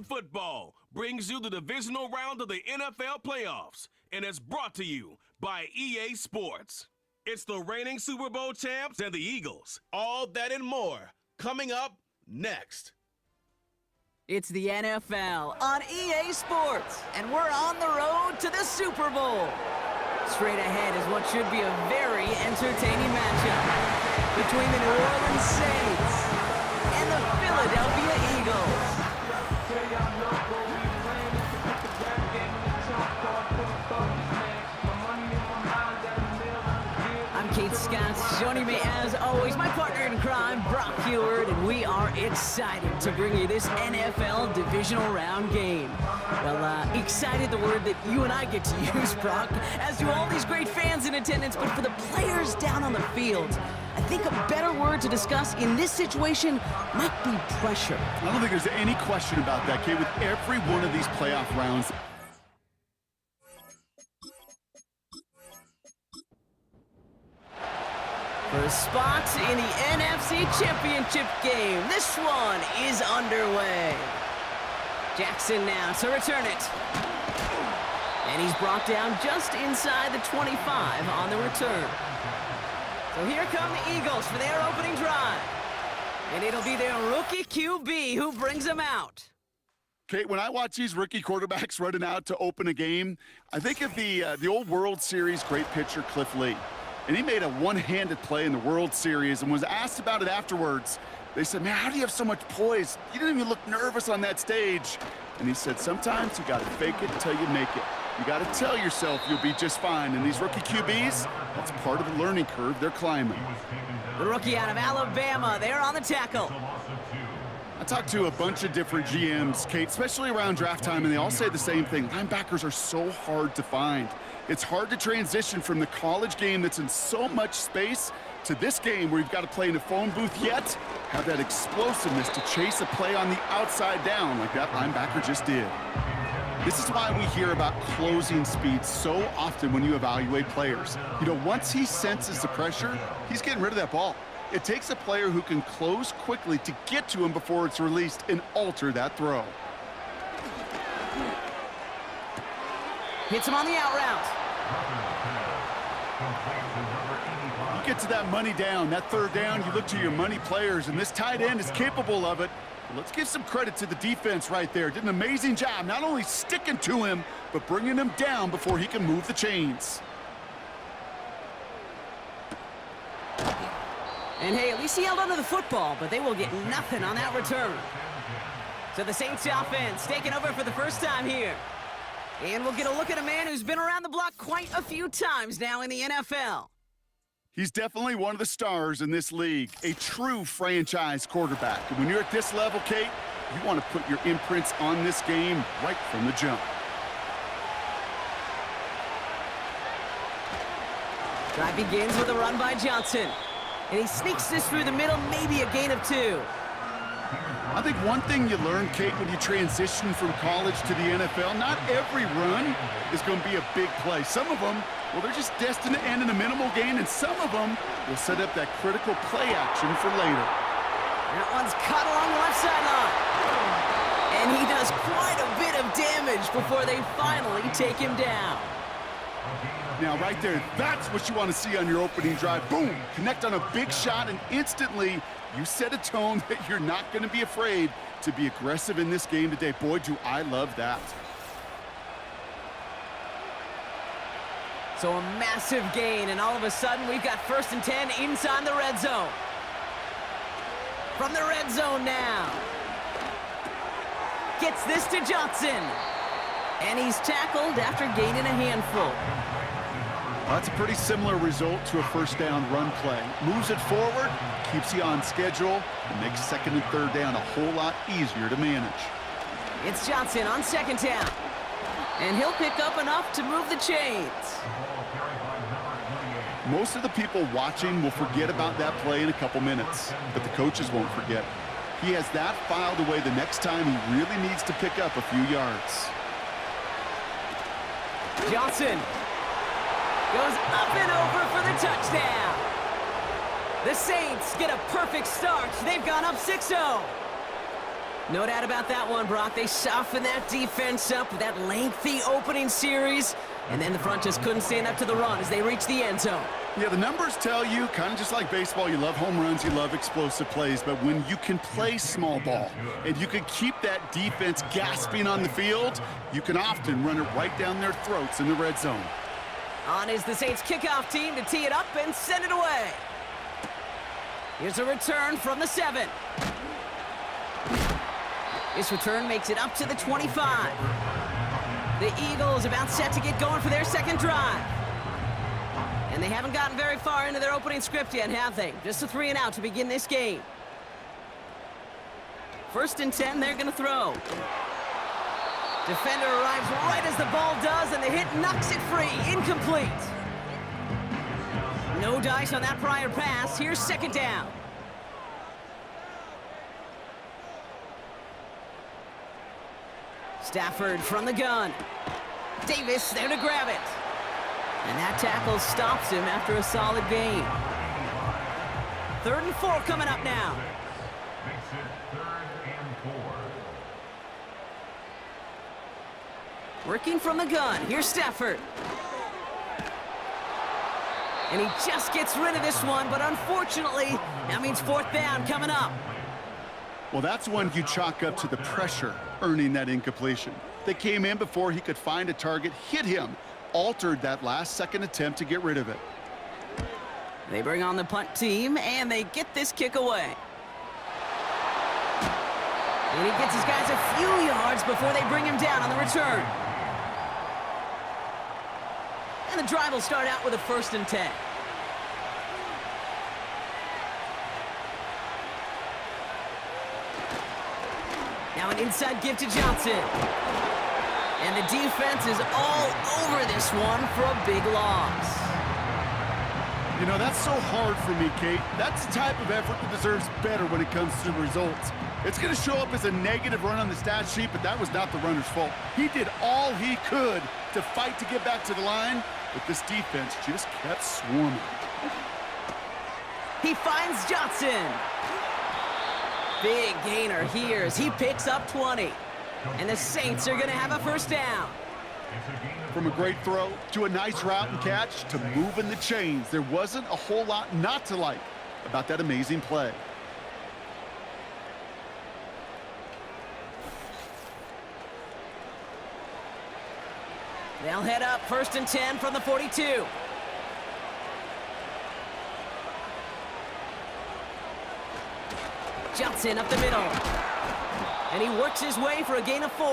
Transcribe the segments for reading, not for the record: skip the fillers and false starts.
Football brings you the divisional round of the NFL playoffs, and it's brought to you by EA Sports. It's the reigning Super Bowl champs and the Eagles. All that and more coming up next. It's the NFL on EA Sports, and we're on the road to the Super Bowl. Straight ahead is what should be a very entertaining matchup between the New Orleans Saints and the Philadelphia Eagles. I'm Kate Scott, joining me as always, my partner in crime, Brock Heward, and we are excited to bring you this NFL divisional round game. Well, excited, the word that you and I get to use, Brock, as do all these great fans in attendance, but for the players down on the field, I think a better word to discuss in this situation might be pressure. I don't think there's any question about that, Kate, with every one of these playoff rounds. For a spot in the NFC Championship game, this one is underway. Jackson now to return it. And he's brought down just inside the 25 on the return. So here come the Eagles for their opening drive. And it'll be their rookie QB who brings them out. Kate, when I watch these rookie quarterbacks running out to open a game, I think of the old World Series great pitcher Cliff Lee. And he made a one-handed play in the World Series and was asked about it afterwards. They said, man, how do you have so much poise? You didn't even look nervous on that stage. And he said, sometimes you got to fake it until you make it. You got to tell yourself you'll be just fine. And these rookie QBs, that's part of the learning curve they're climbing. The rookie out of Alabama, they're on the tackle. I talked to a bunch of different GMs, Kate, especially around draft time, and they all say the same thing. Linebackers are so hard to find. It's hard to transition from the college game that's in so much space to this game where you've got to play in a phone booth, yet have that explosiveness to chase a play on the outside down like that linebacker just did. This is why we hear about closing speed so often when you evaluate players. You know, once he senses the pressure, he's getting rid of that ball. It takes a player who can close quickly to get to him before it's released and alter that throw. Hits him on the out route. You get to that money down, that third down, you look to your money players, and this tight end is capable of it. Let's give some credit to the defense right there. Did an amazing job, not only sticking to him, but bringing him down before he can move the chains. And hey, at least he held onto the football, but they will get nothing on that return. So the Saints offense taking over for the first time here. And we'll get a look at a man who's been around the block quite a few times now in the NFL. He's definitely one of the stars in this league, a true franchise quarterback. And when you're at this level, Kate, you want to put your imprints on this game right from the jump. Drive begins with a run by Johnson. And he sneaks this through the middle, maybe a gain of 2. I think one thing you learn, Kate, when you transition from college to the NFL, not every run is going to be a big play. Some of them, well, they're just destined to end in a minimal gain, and some of them will set up that critical play action for later. That one's caught along the left sideline. And he does quite a bit of damage before they finally take him down. Now, right there, that's what you want to see on your opening drive. Boom! Connect on a big shot, and instantly you set a tone that you're not going to be afraid to be aggressive in this game today. Boy, do I love that. So a massive gain, and all of a sudden we've got 1st and 10 inside the red zone. From the red zone now. Gets this to Johnson. And he's tackled after gaining a handful. Well, that's a pretty similar result to a first down run play. Moves it forward, keeps you on schedule, and makes 2nd and 3rd down a whole lot easier to manage. It's Johnson on 2nd down. And he'll pick up enough to move the chains. Most of the people watching will forget about that play in a couple minutes, but the coaches won't forget. He has that filed away the next time he really needs to pick up a few yards. Johnson goes up and over for the touchdown. The Saints get a perfect start. They've gone up 6-0. No doubt about that one, Brock. They softened that defense up with that lengthy opening series, and then the front just couldn't stand up to the run as they reached the end zone. Yeah, the numbers tell you, kind of just like baseball, you love home runs, you love explosive plays, but when you can play small ball and you can keep that defense gasping on the field, you can often run it right down their throats in the red zone. On is the Saints kickoff team to tee it up and send it away. Here's a return from the 7. This return makes it up to the 25. The Eagles about set to get going for their second drive. And they haven't gotten very far into their opening script yet, have they? Just a 3 and out to begin this game. 1st and 10, they're going to throw. Defender arrives right as the ball does, and the hit knocks it free. Incomplete. No dice on that prior pass. Here's 2nd down. Stafford from the gun. Davis there to grab it. And that tackle stops him after a solid gain. 3rd and 4 coming up now. Makes it 3rd and 4. Working from the gun. Here's Stafford. And he just gets rid of this one, but unfortunately, that means 4th down coming up. Well, that's one you chalk up to the pressure earning that incompletion. They came in before he could find a target, hit him, altered that last-second attempt to get rid of it. They bring on the punt team, and they get this kick away. And he gets his guys a few yards before they bring him down on the return. And the drive will start out with a 1st and 10. Now an inside give to Johnson. And the defense is all over this one for a big loss. You know, that's so hard for me, Kate. That's the type of effort that deserves better when it comes to the results. It's going to show up as a negative run on the stat sheet, but that was not the runner's fault. He did all he could to fight to get back to the line, but this defense just kept swarming. He finds Johnson. Big gainer here as he picks up 20. And the Saints are going to have a 1st down. From a great throw to a nice route and catch to moving the chains, there wasn't a whole lot not to like about that amazing play. They'll head up 1st and 10 from the 42. Johnson up the middle. And he works his way for a gain of 4.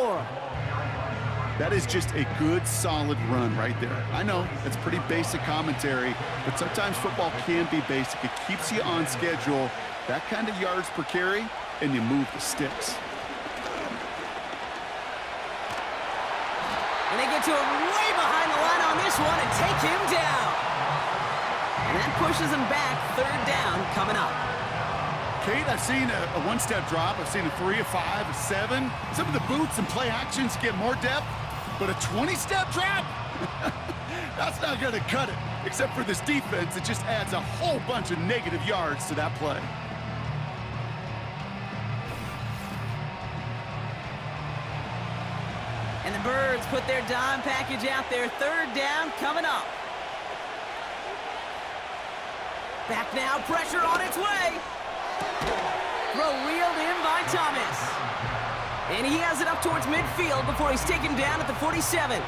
That is just a good, solid run right there. I know, it's pretty basic commentary, but sometimes football can be basic. It keeps you on schedule, that kind of yards per carry, and you move the sticks. And they get to him way behind the line on this one and take him down. And that pushes him back. 3rd down coming up. Kate, I've seen a one-step drop. I've seen a 3, a 5, a 7. Some of the boots and play actions get more depth, but a 20-step drop? That's not going to cut it. Except for this defense, it just adds a whole bunch of negative yards to that play. And the Birds put their dime package out there. 3rd down coming up. Back now, pressure on its way. Throw reeled in by Thomas. And he has it up towards midfield before he's taken down at the 47.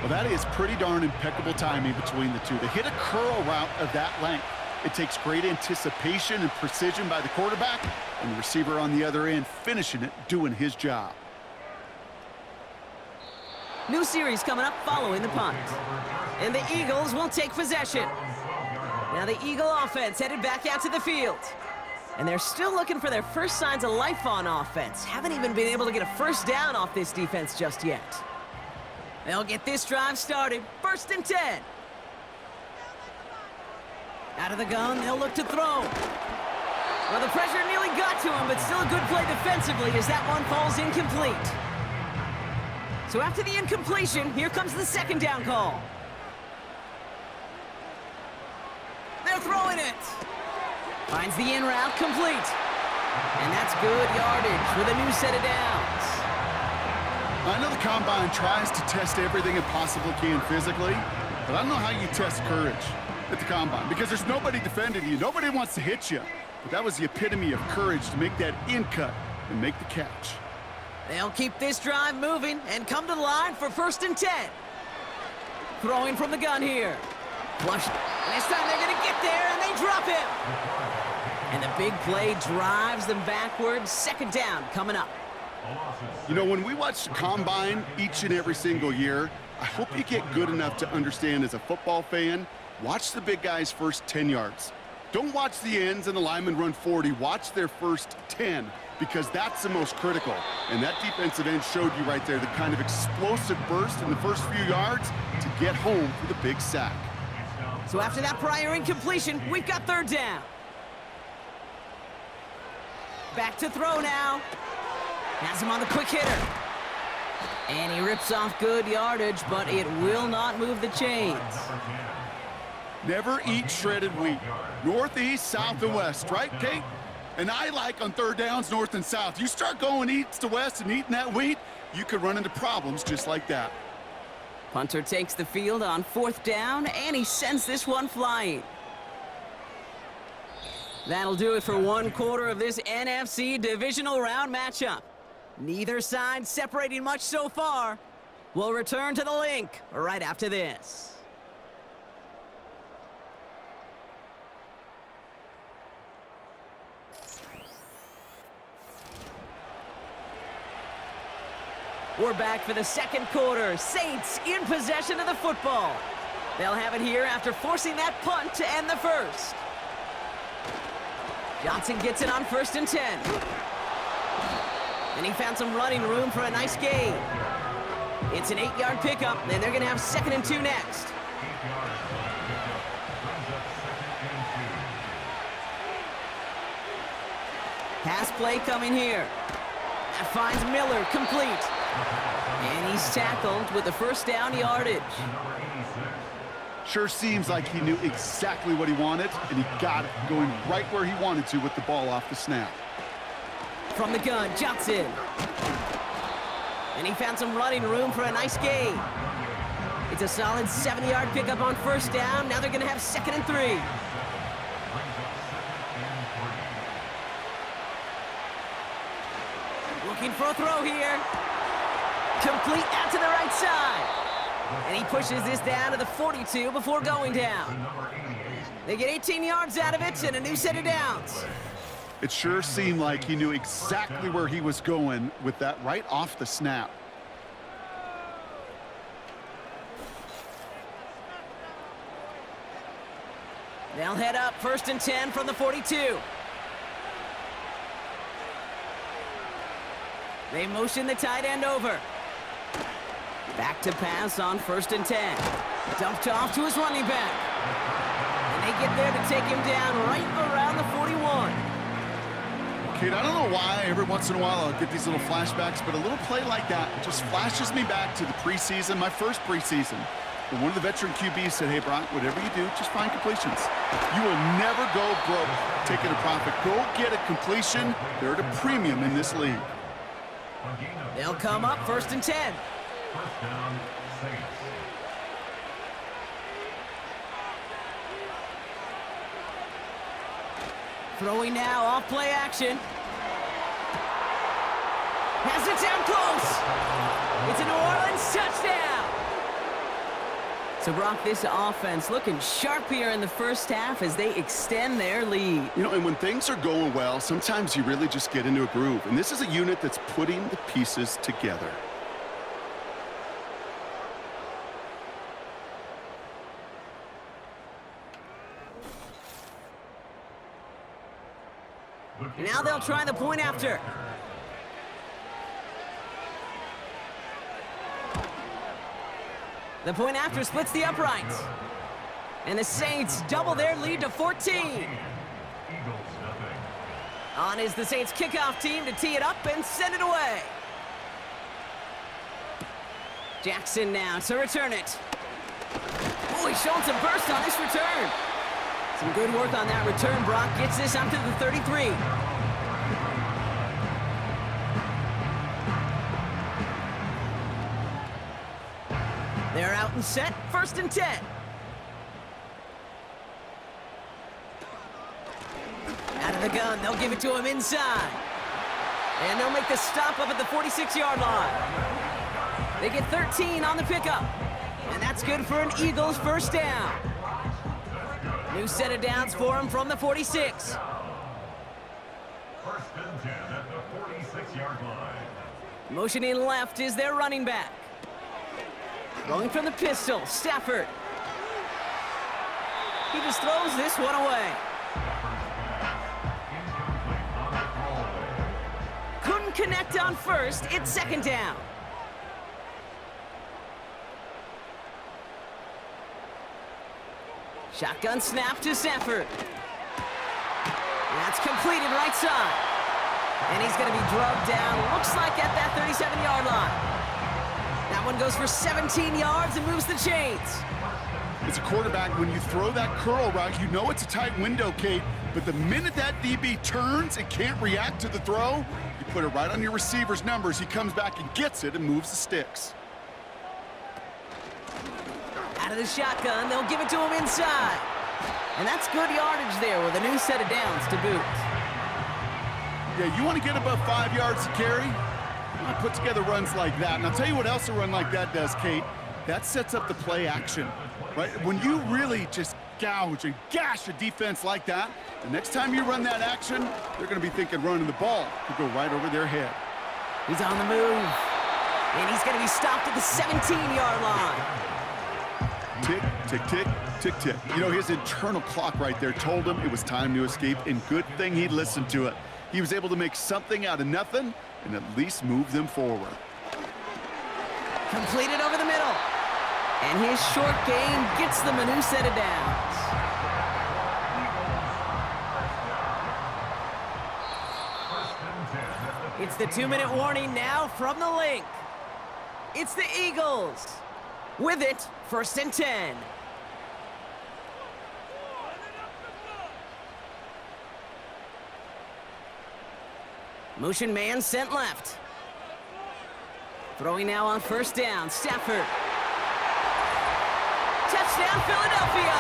Well, that is pretty darn impeccable timing between the two. To hit a curl route of that length, it takes great anticipation and precision by the quarterback, and the receiver on the other end finishing it, doing his job. New series coming up following the punt. And the Eagles will take possession. Now the Eagle offense headed back out to the field. And they're still looking for their first signs of life on offense. Haven't even been able to get a 1st down off this defense just yet. They'll get this drive started. 1st and 10. Out of the gun, they'll look to throw. Well, the pressure nearly got to him, but still a good play defensively as that one falls incomplete. So after the incompletion, here comes the 2nd down call. They're throwing it. Finds the in route complete. And that's good yardage with a new set of downs. I know the Combine tries to test everything it possibly can physically, but I don't know how you test courage at the Combine because there's nobody defending you. Nobody wants to hit you. But that was the epitome of courage to make that in cut and make the catch. They'll keep this drive moving and come to the line for 1st and 10. Throwing from the gun here. Flush. And this time they're going to get there, and they drop him. And the big play drives them backwards. 2nd down coming up. You know, when we watch the Combine each and every single year, I hope you get good enough to understand as a football fan, watch the big guys' first 10 yards. Don't watch the ends and the linemen run 40. Watch their first 10 because that's the most critical. And that defensive end showed you right there the kind of explosive burst in the first few yards to get home for the big sack. So after that prior incompletion, we've got 3rd down. Back to throw now. Has him on the quick hitter. And he rips off good yardage, but it will not move the chains. Never eat shredded wheat. North, east, south, and west, right, Kate? And I like on 3rd downs, north and south. You start going east to west and eating that wheat, you could run into problems just like that. Punter takes the field on 4th down, and he sends this one flying. That'll do it for 1/4 of this NFC divisional round matchup. Neither side separating much so far. We'll return to the link right after this. We're back for the 2nd quarter. Saints in possession of the football. They'll have it here after forcing that punt to end the 1st. Johnson gets it on 1st and 10. And he found some running room for a nice gain. It's an 8-yard pickup, and they're going to have 2nd and 2 next. Pass play coming here. That finds Miller complete. And he's tackled with the 1st down yardage. Sure seems like he knew exactly what he wanted, and he got it going right where he wanted to with the ball off the snap. From the gun, Johnson. And he found some running room for a nice gain. It's a solid 7-yard pickup on 1st down. Now they're going to have 2nd and 3. Looking for a throw here. Complete out to the right side. And he pushes this down to the 42 before going down. They get 18 yards out of it and a new set of downs. It sure seemed like he knew exactly where he was going with that right off the snap. They'll head up 1st and 10 from the 42. They motion the tight end over. Back to pass on 1st and 10. Dumped off to his running back. And they get there to take him down right around the 41. Kate, I don't know why every once in a while I'll get these little flashbacks, but a little play like that just flashes me back to the preseason, my first preseason. When one of the veteran QBs said, hey, Brock, whatever you do, just find completions. You will never go broke taking a profit. Go get a completion. They're at a premium in this league. They'll come up 1st and 10. 1st down, Saints. Throwing now, off play action. Has it down close. It's a New Orleans touchdown. So Brock, this offense looking sharp here in the 1st half as they extend their lead. You know, and when things are going well, sometimes you really just get into a groove. And this is a unit that's putting the pieces together. Now they'll try the point after. The point after splits the uprights. And the Saints double their lead to 14. Eagles, On is the Saints kickoff team to tee it up and send it away. Jackson now to return it. Oh, he's showing some burst on this return. Some good work on that return. Brock gets this up to the 33. They're out and set, 1st and 10. Out of the gun, they'll give it to him inside. And they'll make the stop up at the 46-yard line. They get 13 on the pickup. And that's good for an Eagles 1st down. New set of downs for him from the 46. 1st and 10 at the 46-yard line. Motioning left is their running back. Going from the pistol, Stafford. He just throws this one away. Couldn't connect on 1st, it's 2nd down. Shotgun snap to Stafford. That's completed right side. And he's going to be drugged down, looks like at that 37-yard line. That one goes for 17 yards and moves the chains. As a quarterback, when you throw that curl route, you know it's a tight window, Kate, but the minute that DB turns and can't react to the throw, you put it right on your receiver's numbers, he comes back and gets it and moves the sticks. Out of the shotgun, they'll give it to him inside. And that's good yardage there with a new set of downs to boot. Yeah, you want to get above 5 yards to carry? I put together runs like that. And I'll tell you what else a run like that does, Kate. That sets up the play action, right? When you really just gouge and gash a defense like that, the next time you run that action, they're going to be thinking running the ball could go right over their head. He's on the move. And he's going to be stopped at the 17-yard line. Tick, tick, tick, tick, tick. You know, his internal clock right there told him it was time to escape, and good thing he listened to it. He was able to make something out of nothing and at least move them forward. Completed over the middle. And his short gain gets them a new set of downs. It's the 2-minute warning now from the link. It's the Eagles. With it, 1st and 10. Motion man sent left. Throwing now on 1st down, Stafford. Touchdown, Philadelphia!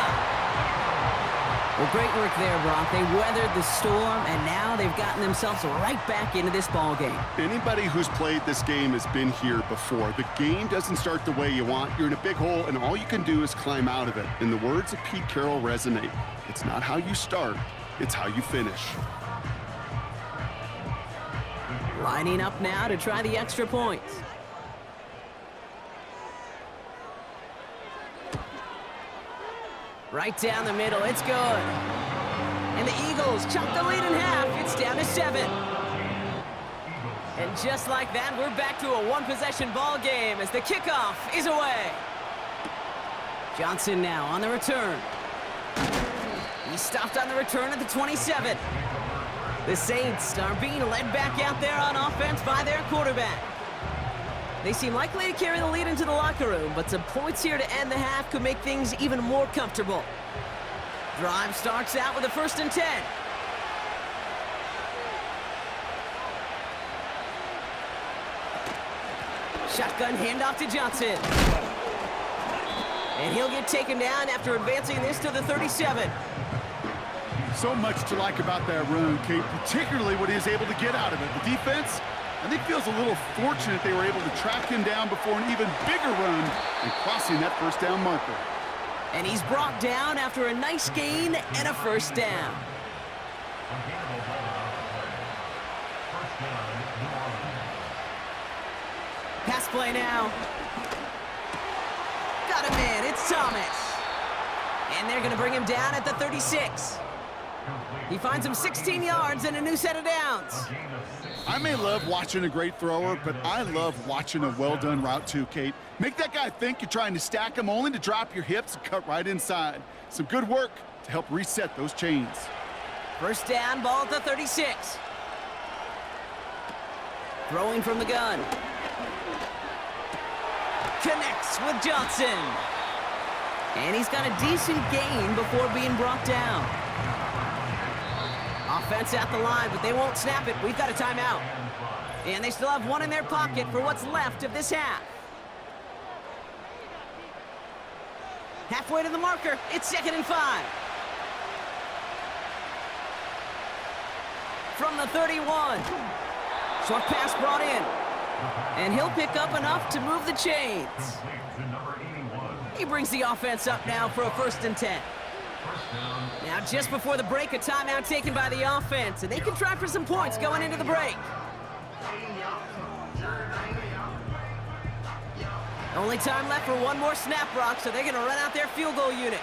Well, great work there, Brock. They weathered the storm, and now they've gotten themselves right back into this ball game. Anybody who's played this game has been here before. The game doesn't start the way you want. You're in a big hole, and all you can do is climb out of it. And the words of Pete Carroll resonate. It's not how you start, it's how you finish. Lining up now to try the extra point. Right down the middle, it's good. And the Eagles chunk the lead in half. It's down to 7. And just like that, we're back to a one-possession ball game as the kickoff is away. Johnson now on the return. He stopped on the return at the 27. The Saints are being led back out there on offense by their quarterback. They seem likely to carry the lead into the locker room, but some points here to end the half could make things even more comfortable. Drive starts out with a 1st and 10. Shotgun handoff to Johnson. And he'll get taken down after advancing this to the 37. So much to like about that run, Kate, particularly what he was able to get out of it. The defense, I think, feels a little fortunate they were able to track him down before an even bigger run and crossing that 1st down marker. And he's brought down after a nice gain and a 1st down. Pass play now. Got him in, it's Thomas. And they're gonna bring him down at the 36. He finds him 16 yards and a new set of downs. I may love watching a great thrower, but I love watching a well-done route too, Kate. Make that guy think you're trying to stack him only to drop your hips and cut right inside. Some good work to help reset those chains. 1st down, ball at the 36. Throwing from the gun. Connects with Johnson. And he's got a decent gain before being brought down. Offense at the line, but they won't snap it. We've got a timeout. And they still have one in their pocket for what's left of this half. Halfway to the marker. It's 2nd and 5. From the 31. Short pass brought in. And he'll pick up enough to move the chains. He brings the offense up now for a 1st and 10. Now, just before the break, a timeout taken by the offense, and they can try for some points going into the break. Only time left for one more snap, Brock, so they're going to run out their field goal unit.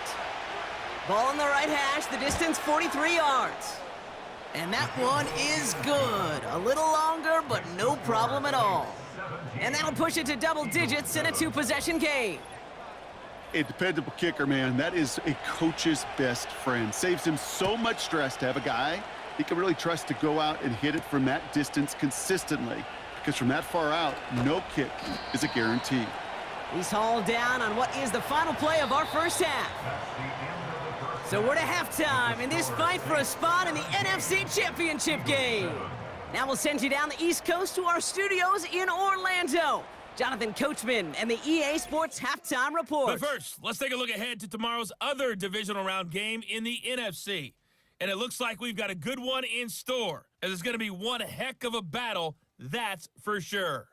Ball on the right hash, the distance 43 yards. And that one is good. A little longer, but no problem at all. And that'll push it to double digits in a 2-possession game. A dependable kicker, man. That is a coach's best friend. Saves him so much stress to have a guy he can really trust to go out and hit it from that distance consistently. Because from that far out, no kick is a guarantee. He's hauled down on what is the final play of our first half. So we're to halftime in this fight for a spot in the NFC Championship game. Now we'll send you down the East Coast to our studios in Orlando. Jonathan Coachman and the EA Sports Halftime Report. But first, let's take a look ahead to tomorrow's other divisional round game in the NFC. And it looks like we've got a good one in store, as it's going to be one heck of a battle, that's for sure.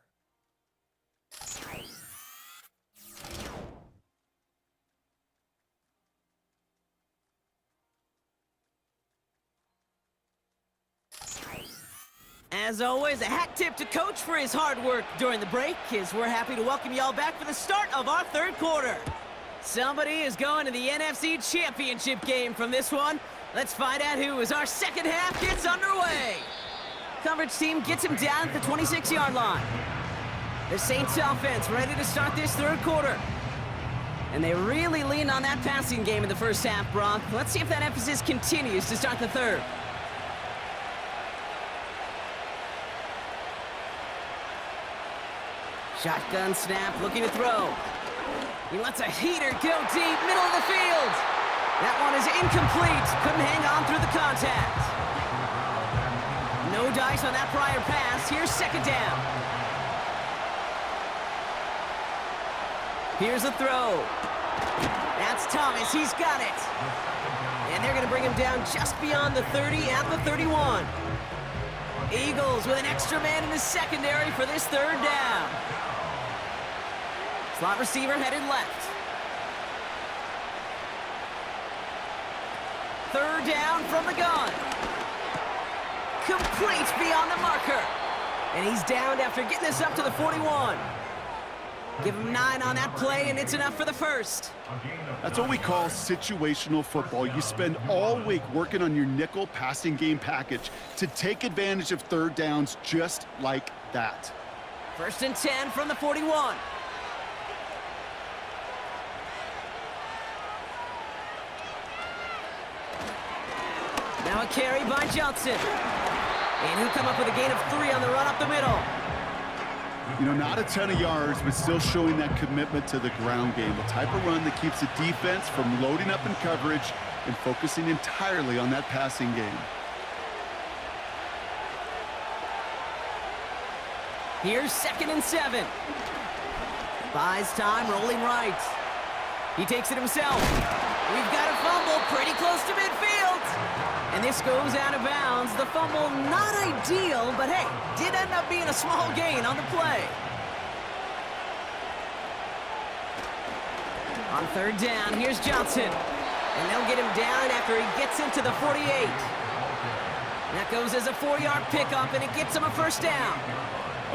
As always, a hat tip to Coach for his hard work during the break, as we're happy to welcome y'all back for the start of our 3rd quarter. Somebody is going to the NFC Championship game from this one. Let's find out who as our second half gets underway. Coverage team gets him down at the 26-yard line. The Saints offense ready to start this 3rd quarter. And they really leaned on that passing game in the first half, Brock. Let's see if that emphasis continues to start the 3rd. Shotgun snap, looking to throw. He lets a heater go deep, middle of the field. That one is incomplete. Couldn't hang on through the contact. No dice on that prior pass. Here's 2nd down. Here's a throw. That's Thomas. He's got it. And they're going to bring him down just beyond the 30 at the 31. Eagles with an extra man in the secondary for this 3rd down. Slot receiver headed left. 3rd down from the gun. Complete beyond the marker. And he's downed after getting this up to the 41. Give him 9 on that play, and it's enough for the 1st. That's what we call situational football. You spend all week working on your nickel passing game package to take advantage of 3rd downs just like that. 1st and 10 from the 41. Now a carry by Johnson. And he'll come up with a gain of 3 on the run up the middle. You know, not a ton of yards, but still showing that commitment to the ground game. The type of run that keeps the defense from loading up in coverage and focusing entirely on that passing game. Here's 2nd and 7. Buys time, rolling right. He takes it himself. We've got a fumble pretty close to midfield. And this goes out of bounds. The fumble not ideal, but hey, did end up being a small gain on the play. On 3rd down, here's Johnson. And they'll get him down after he gets into the 48. That goes as a 4-yard pickup, and it gets him a 1st down.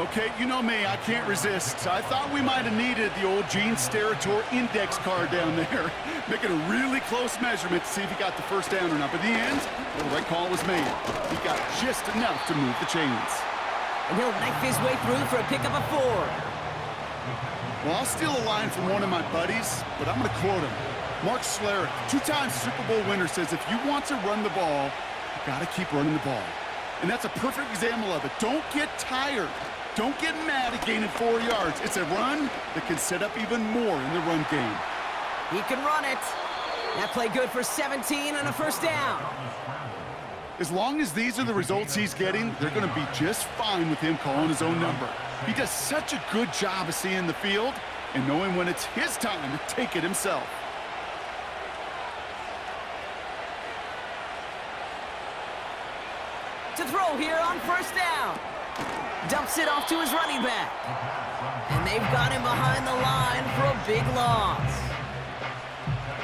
Okay, you know me, I can't resist. I thought we might have needed the old Gene Steratore index card down there. Making a really close measurement to see if he got the 1st down or not. But in the end, the right call was made. He got just enough to move the chains. And he'll knife his way through for a pickup of 4. Well, I'll steal a line from one of my buddies, but I'm going to quote him. Mark Schlereth, 2-time Super Bowl winner, says if you want to run the ball, you got to keep running the ball. And that's a perfect example of it. Don't get tired. Don't get mad at gaining 4 yards. It's a run that can set up even more in the run game. He can run it. That play good for 17 and a 1st down. As long as these are the results he's getting, they're going to be just fine with him calling his own number. He does such a good job of seeing the field and knowing when it's his time to take it himself. To throw here on first down. Dumps it off to his running back. And they've got him behind the line for a big loss.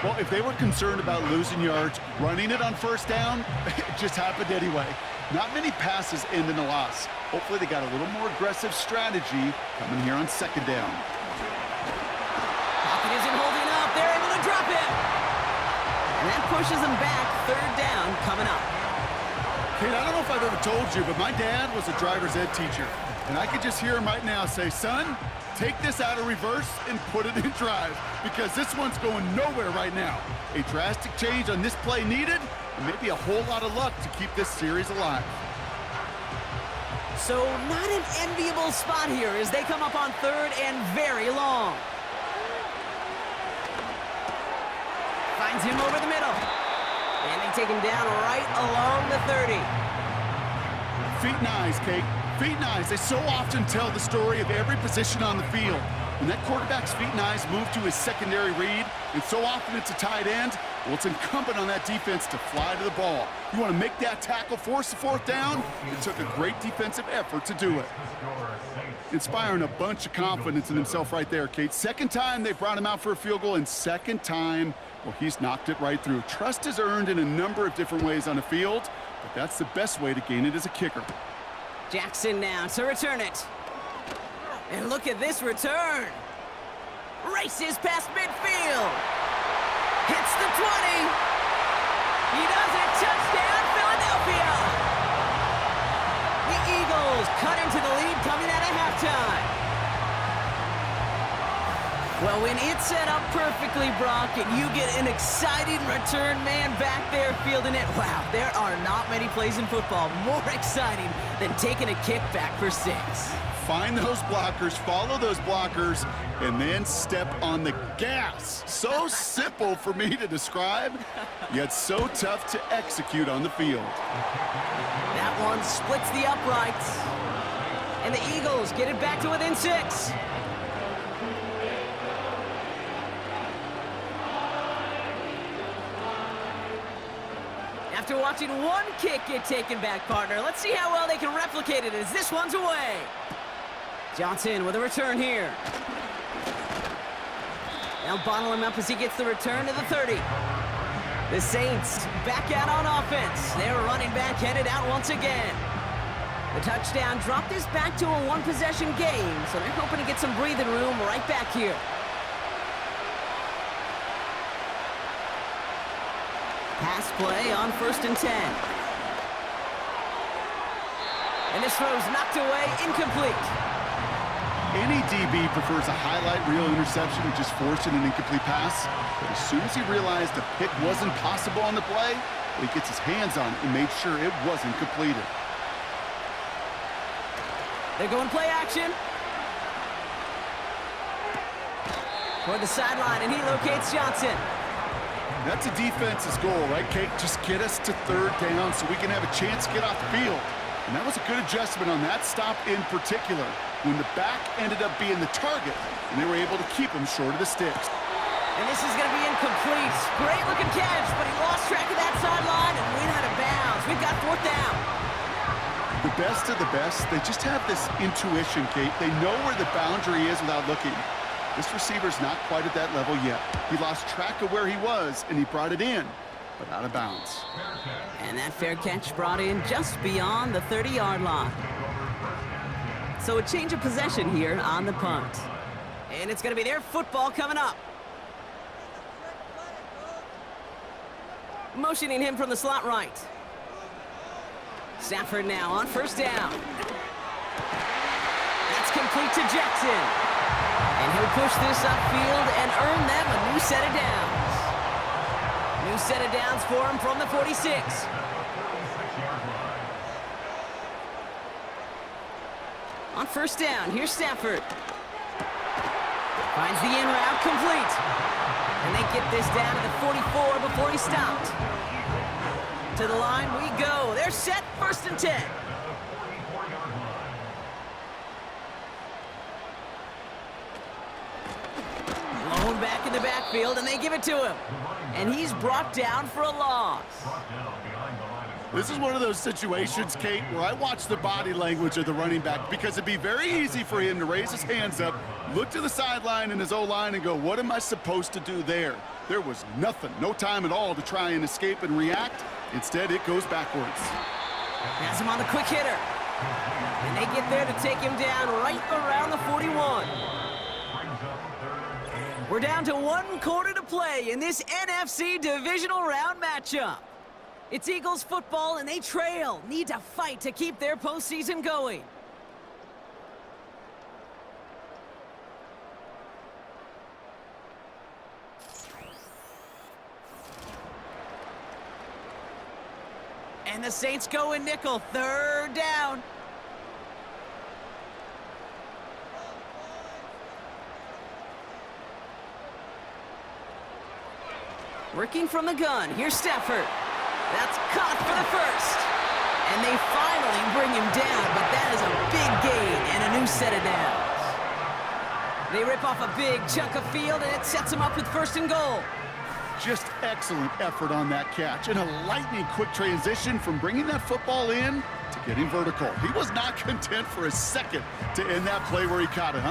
Well, if they were concerned about losing yards, running it on first down, it just happened anyway. Not many passes end in a loss. Hopefully they got a little more aggressive strategy coming here on second down. Pocket isn't holding up. They're able to drop it. And that pushes them back. Third down coming up. Kate, I don't know if I've ever told you, but my dad was a driver's ed teacher. And I could just hear him right now say, son, take this out of reverse and put it in drive, because this one's going nowhere right now. A drastic change on this play needed, and maybe a whole lot of luck to keep this series alive. So not an enviable spot here as they come up on third and very long. Finds him over the middle. And they take him down right along the 30. Feet and eyes, Kate. Feet and eyes. They so often tell the story of every position on the field. When that quarterback's feet and eyes move to his secondary read, and so often it's a tight end, well, it's incumbent on that defense to fly to the ball. You want to make that tackle, force the fourth down? It took a great defensive effort to do it. Inspiring a bunch of confidence in himself right there, Kate. Second time they brought him out for a field goal, and second time, well, he's knocked it right through. Trust is earned in a number of different ways on the field, but that's the best way to gain it as a kicker. Jackson now to return it. And look at this return. Races past midfield. Hits the 20. He does it. Touchdown, Philadelphia. The Eagles cut into the lead coming out of halftime. Well, when it's set up perfectly, Brock, and you get an exciting return man back there fielding it, wow, there are not many plays in football more exciting than taking a kick back for 6. Find those blockers, follow those blockers, and then step on the gas. So simple for me to describe, yet so tough to execute on the field. That one splits the uprights. And the Eagles get it back to within 6. After watching one kick get taken back, partner, let's see how well they can replicate it as this one's away. Johnson with a return here. They'll bottle him up as he gets the return to the 30. The Saints back out on offense. They're running back headed out once again. The touchdown dropped this back to a one-possession game, so they're hoping to get some breathing room right back here. Pass play on 1st and 10. And this throw's knocked away, incomplete. Any DB prefers a highlight reel interception with just forcing an incomplete pass. But as soon as he realized a pick wasn't possible on the play, he gets his hands on it and made sure it wasn't completed. They're going play action. Toward the sideline, and he locates Johnson. That's a defense's goal, right, Kate? Just get us to third down so we can have a chance to get off the field. And that was a good adjustment on that stop in particular, when the back ended up being the target, and they were able to keep him short of the sticks. And this is going to be incomplete. Great looking catch, but he lost track of that sideline and went out of bounds. We've got 4th down. The best of the best, they just have this intuition, Kate. They know where the boundary is without looking. This receiver's not quite at that level yet. He lost track of where he was, and he brought it in, but out of bounds. And that fair catch brought in just beyond the 30-yard line. So a change of possession here on the punt. And it's going to be their football coming up. Motioning him from the slot right. Stafford now on 1st down. That's complete to Jackson. And he'll push this upfield and earn them a new set of downs. New set of downs for him from the 46. On 1st down, here's Stafford. Finds the in route complete. And they get this down to the 44 before he stopped. To the line we go. They're set, 1st and 10. Blown back in the backfield, and they give it to him. And he's brought down for a loss. This is one of those situations, Kate, where I watch the body language of the running back because it'd be very easy for him to raise his hands up, look to the sideline in his O-line and go, what am I supposed to do there? There was nothing, no time at all to try and escape and react. Instead, it goes backwards. Has him on the quick hitter. And they get there to take him down right around the 41. We're down to 1 quarter to play in this NFC divisional round matchup. It's Eagles football, and they trail. Need to fight to keep their postseason going. And the Saints go in nickel. 3rd down. Working from the gun. Here's Stafford. That's caught for the first. And they finally bring him down, but that is a big gain and a new set of downs. They rip off a big chunk of field, and it sets them up with 1st and goal. Just excellent effort on that catch, and a lightning-quick transition from bringing that football in to getting vertical. He was not content for a second to end that play where he caught it.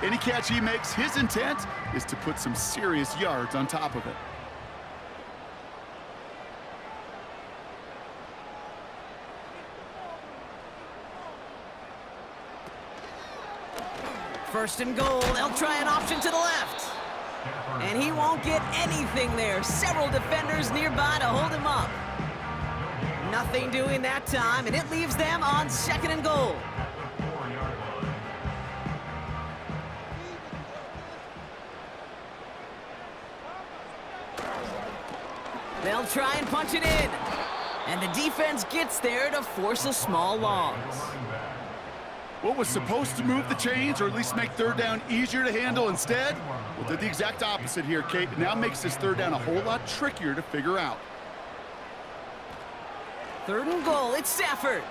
Any catch he makes, his intent is to put some serious yards on top of it. First and goal, they'll try an option to the left. And he won't get anything there. Several defenders nearby to hold him up. Nothing doing that time, and it leaves them on 2nd and goal. They'll try and punch it in. And the defense gets there to force a small loss. What was supposed to move the chains, or at least make 3rd down easier to handle instead, well, did the exact opposite here, Kate. It now makes this 3rd down a whole lot trickier to figure out. 3rd and goal, it's Stafford.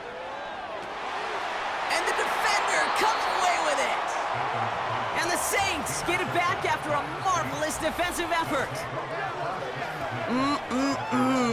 And the defender comes away with it. And the Saints get it back after a marvelous defensive effort.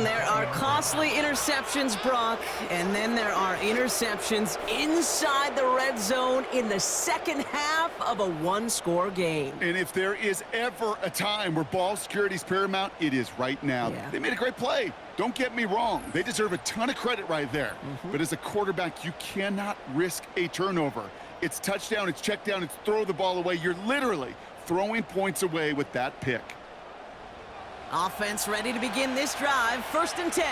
There are costly interceptions, Brock, and then there are interceptions inside the red zone in the 2nd half of a 1-score game. And if there is ever a time where ball security is paramount, it is right now. Yeah. They made a great play. Don't get me wrong. They deserve a ton of credit right there. But as a quarterback, you cannot risk a turnover. It's touchdown, it's check down, it's throw the ball away. You're literally throwing points away with that pick. Offense ready to begin this drive. 1st and 10.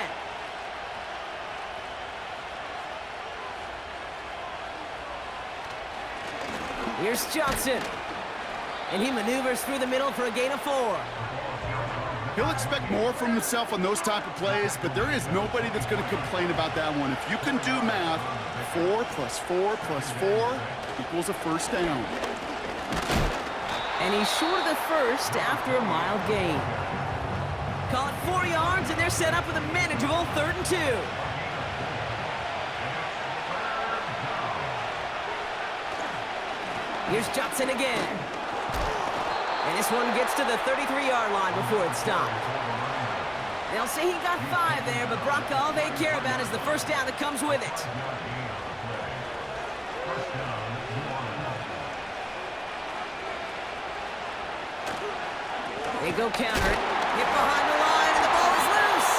Here's Johnson. And he maneuvers through the middle for a gain of 4. He'll expect more from himself on those type of plays, but there is nobody that's going to complain about that one. If you can do math, 4 plus 4 plus 4 equals a 1st down. And he's short of the first after a mild gain. Call it 4 yards, and they're set up with a manageable 3rd and 2. Here's Johnson again. And this one gets to the 33-yard line before it's stopped. They'll say he got 5 there, but Brock, all they care about is the 1st down that comes with it. They go counter it. Hit behind the line, and the ball is loose.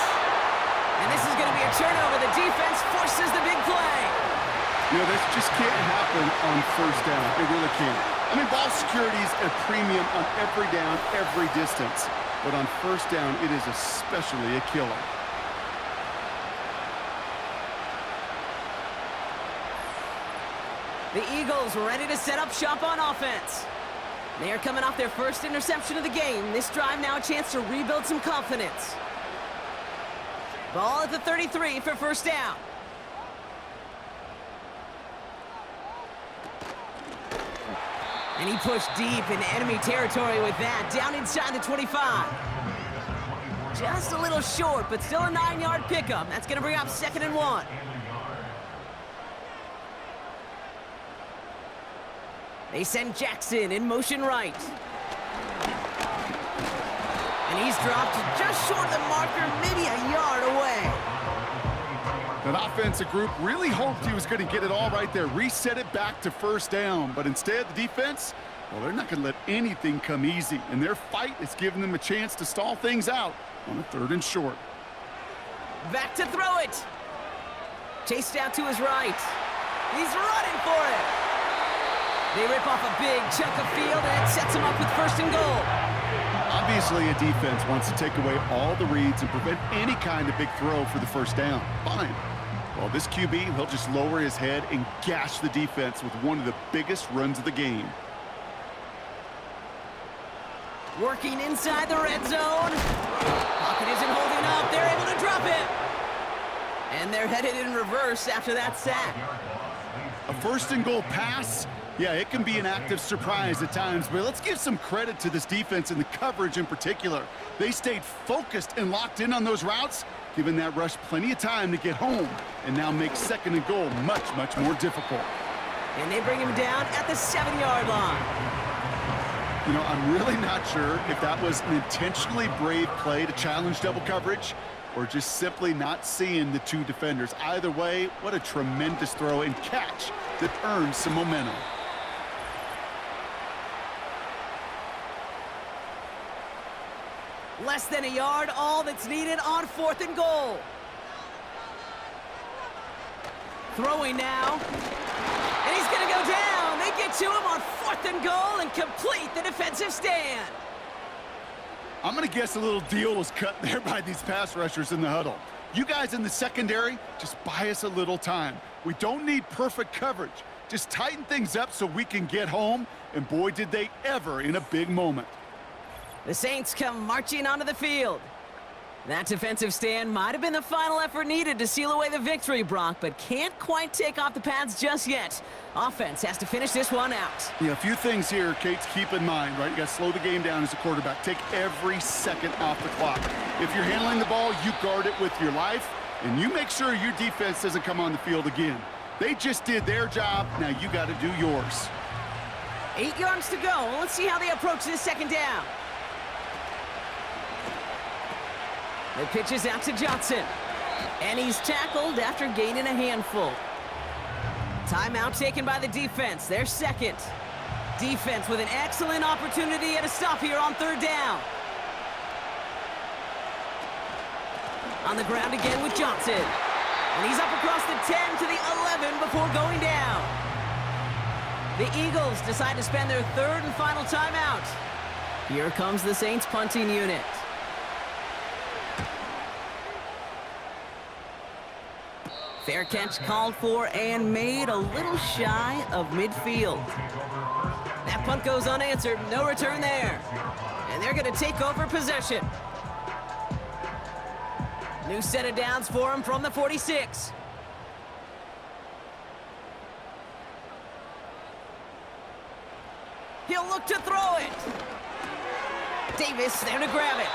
And this is going to be a turnover. The defense forces the big play. You know, this just can't happen on 1st down. It really can't. I mean, ball security is a premium on every down, every distance. But on 1st down, it is especially a killer. The Eagles ready to set up shop on offense. They are coming off their 1st interception of the game. This drive now a chance to rebuild some confidence. Ball at the 33 for 1st down. And he pushed deep into enemy territory with that, down inside the 25. Just a little short, but still a 9-yard pickup. That's going to bring up 2nd and 1. They send Jackson in motion right. And he's dropped just short of the marker, maybe a yard away. That offensive group really hoped he was going to get it all right there, reset it back to first down. But instead, the defense, well, they're not going to let anything come easy. And their fight is giving them a chance to stall things out on a 3rd and short. Back to throw it. Chased out to his right. He's running for it. They rip off a big chunk of field, and it sets him up with 1st and goal. Obviously, a defense wants to take away all the reads and prevent any kind of big throw for the 1st down. Fine. Well, this QB, he'll just lower his head and gash the defense with one of the biggest runs of the game. Working inside the red zone. Pocket isn't holding up. They're able to drop it. And they're headed in reverse after that sack. A 1st and goal pass, yeah, it can be an active surprise at times, but let's give some credit to this defense and the coverage in particular. They stayed focused and locked in on those routes, giving that rush plenty of time to get home, and now make 2nd and goal much, much more difficult. And they bring him down at the 7-yard line. You know, I'm really not sure if that was an intentionally brave play to challenge double coverage or just simply not seeing the 2 defenders. Either way, what a tremendous throw and catch that earns some momentum. Less than a yard, all that's needed on 4th and goal. Throwing now. And he's going to go down. They get to him on 4th and goal and complete the defensive stand. I'm going to guess a little deal was cut there by these pass rushers in the huddle. You guys in the secondary, just buy us a little time. We don't need perfect coverage. Just tighten things up so we can get home, and boy, did they ever in a big moment. The Saints come marching onto the field. That defensive stand might have been the final effort needed to seal away the victory, Brock, but can't quite take off the pads just yet. Offense has to finish this one out. Yeah, a few things here, Kate, to keep in mind, right? You got to slow the game down as a quarterback. Take every second off the clock. If you're handling the ball, you guard it with your life, and you make sure your defense doesn't come on the field again. They just did their job. Now you got to do yours. 8 yards to go. Let's see how they approach this 2nd down. The pitch is out to Johnson. And he's tackled after gaining a handful. Timeout taken by the defense. Their 2nd. Defense with an excellent opportunity at a stop here on 3rd down. On the ground again with Johnson. And he's up across the 10 to the 11 before going down. The Eagles decide to spend their 3rd and final timeout. Here comes the Saints punting unit. Fair catch called for and made a little shy of midfield. That punt goes unanswered. No return there. And they're going to take over possession. New set of downs for him from the 46. He'll look to throw it. Davis there to grab it.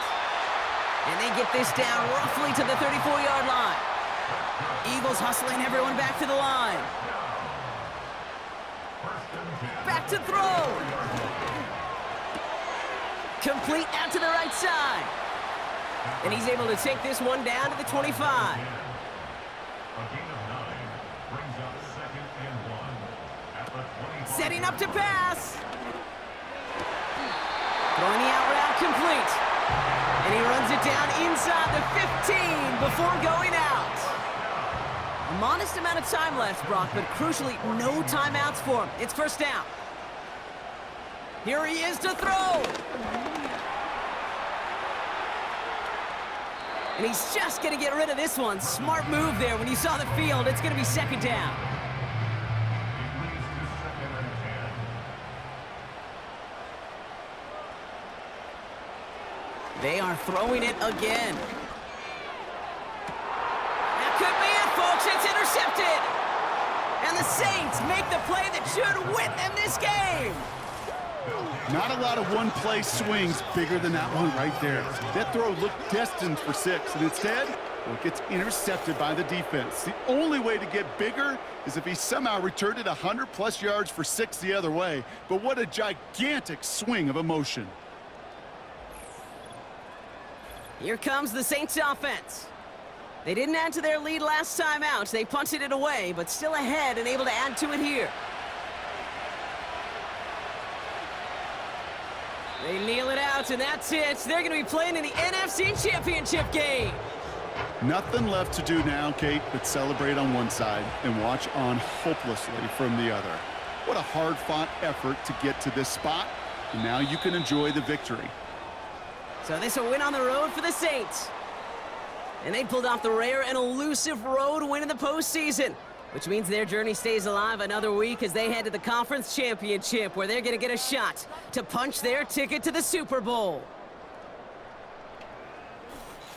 And they get this down roughly to the 34-yard line. Eagles hustling everyone back to the line. Back to throw. Complete out to the right side. And he's able to take this one down to the 25. A gain of 9 brings up 2nd and 1 at the 25. Setting up to pass. Throwing the out route complete. And he runs it down inside the 15 before going out. A modest amount of time left, Brock, but crucially, no timeouts for him. It's 1st down. Here he is to throw. And he's just going to get rid of this one. Smart move there. When you saw the field, it's going to be 2nd down. They are throwing it again. That could be it, folks. It's intercepted. And the Saints make the play that should win them this game. Not a lot of one-play swings bigger than that one right there. That throw looked destined for 6, and instead, well, it gets intercepted by the defense. The only way to get bigger is if he somehow returned it 100-plus yards for 6 the other way. But what a gigantic swing of emotion. Here comes the Saints offense. They didn't add to their lead last time out. They punted it away, but still ahead and able to add to it here. They kneel it out, and that's it. They're going to be playing in the NFC Championship game. Nothing left to do now, Kate, but celebrate on one side and watch on hopelessly from the other. What a hard-fought effort to get to this spot, and now you can enjoy the victory. So this a win on the road for the Saints. And they pulled off the rare and elusive road win in the postseason, which means their journey stays alive another week as they head to the Conference Championship, where they're going to get a shot to punch their ticket to the Super Bowl.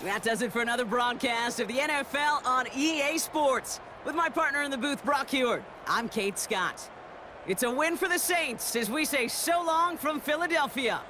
That does it for another broadcast of the NFL on EA Sports. With my partner in the booth, Brock Heward, I'm Kate Scott. It's a win for the Saints as we say so long from Philadelphia.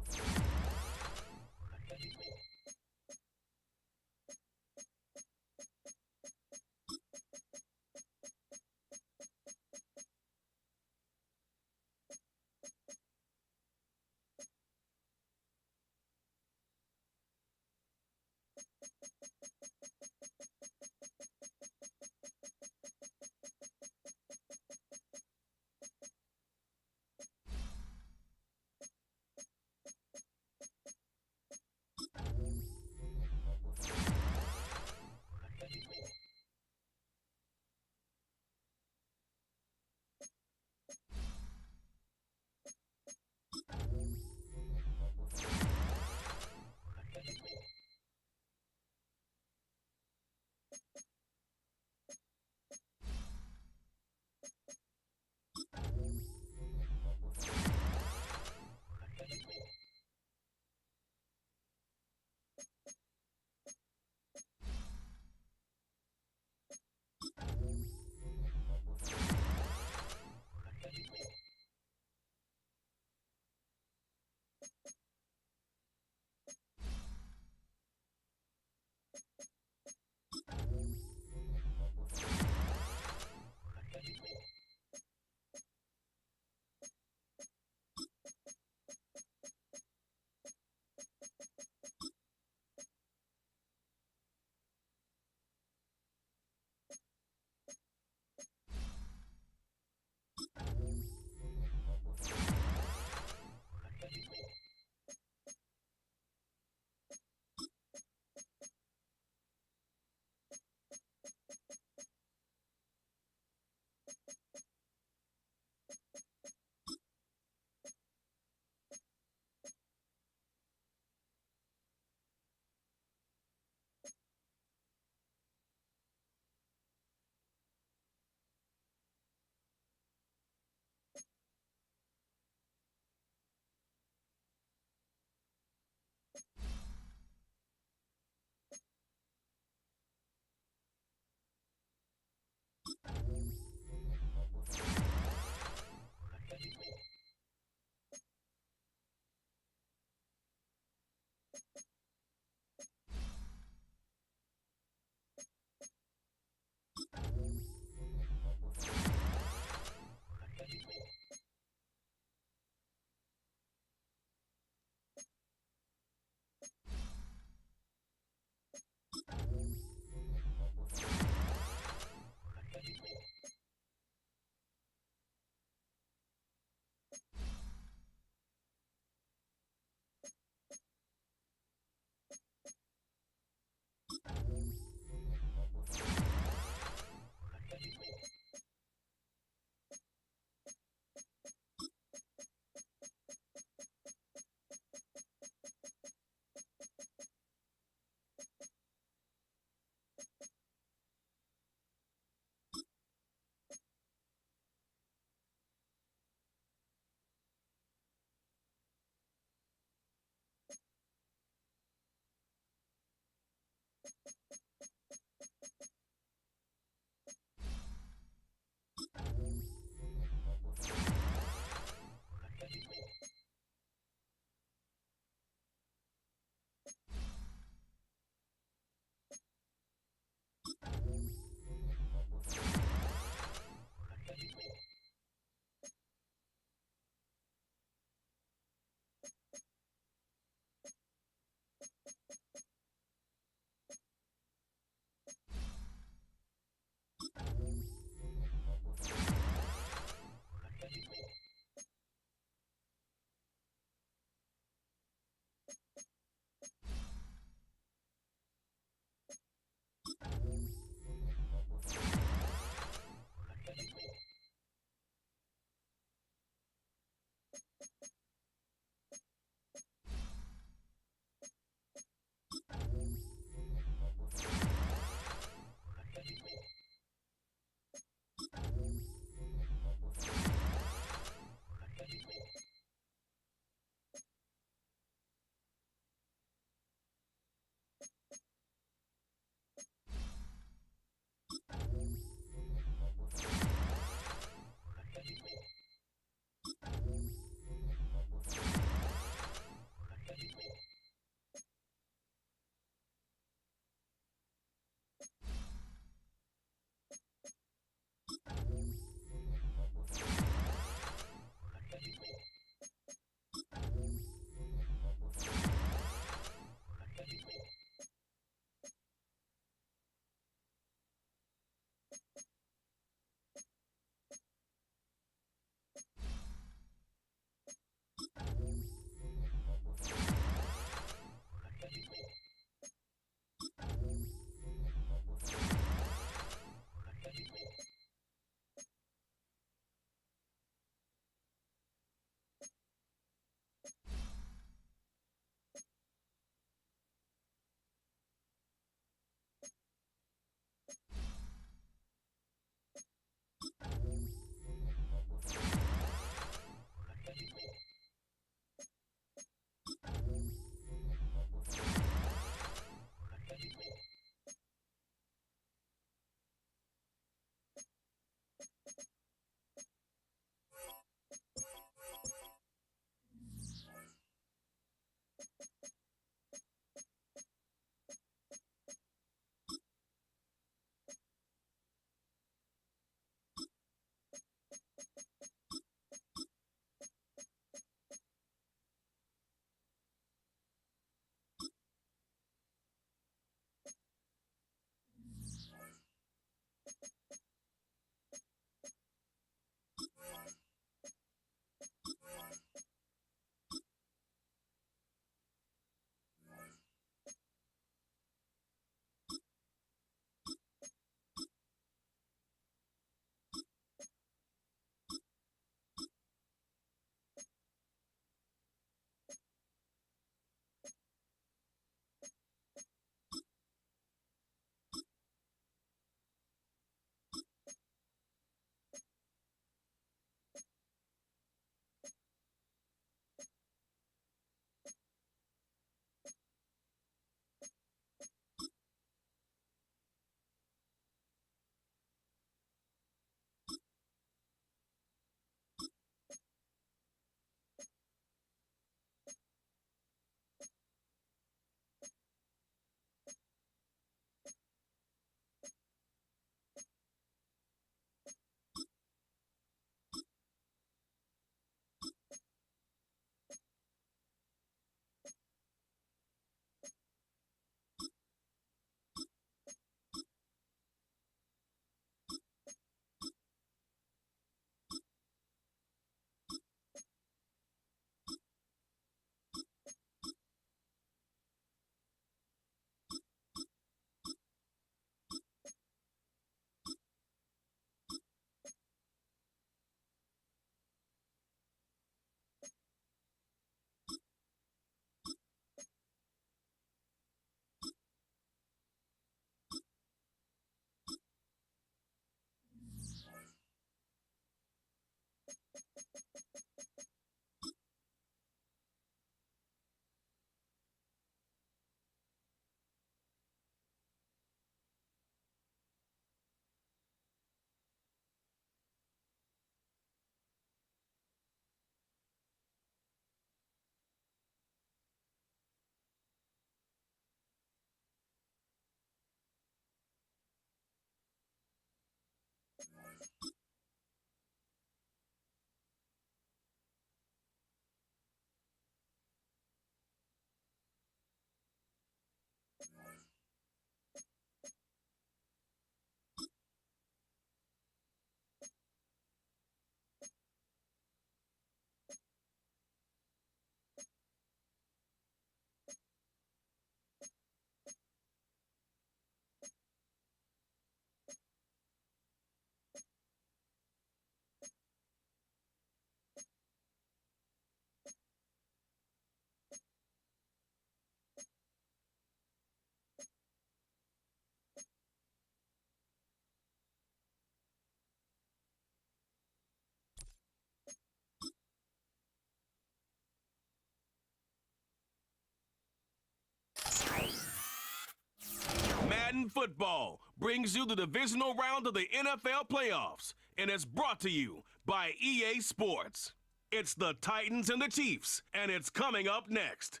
football brings you the divisional round of the NFL playoffs, and it's brought to you by EA Sports. It's the Titans and the Chiefs, and it's coming up next.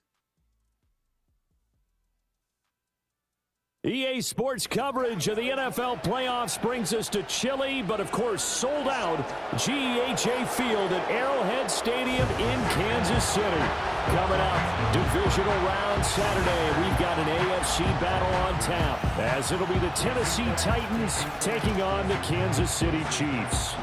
EA Sports coverage of the NFL playoffs brings us to chilly, but of course sold out GEHA Field at Arrowhead Stadium in Kansas City. Coming up, divisional round Saturday, we've got an AFC battle on tap, as it'll be the Tennessee Titans taking on the Kansas City Chiefs.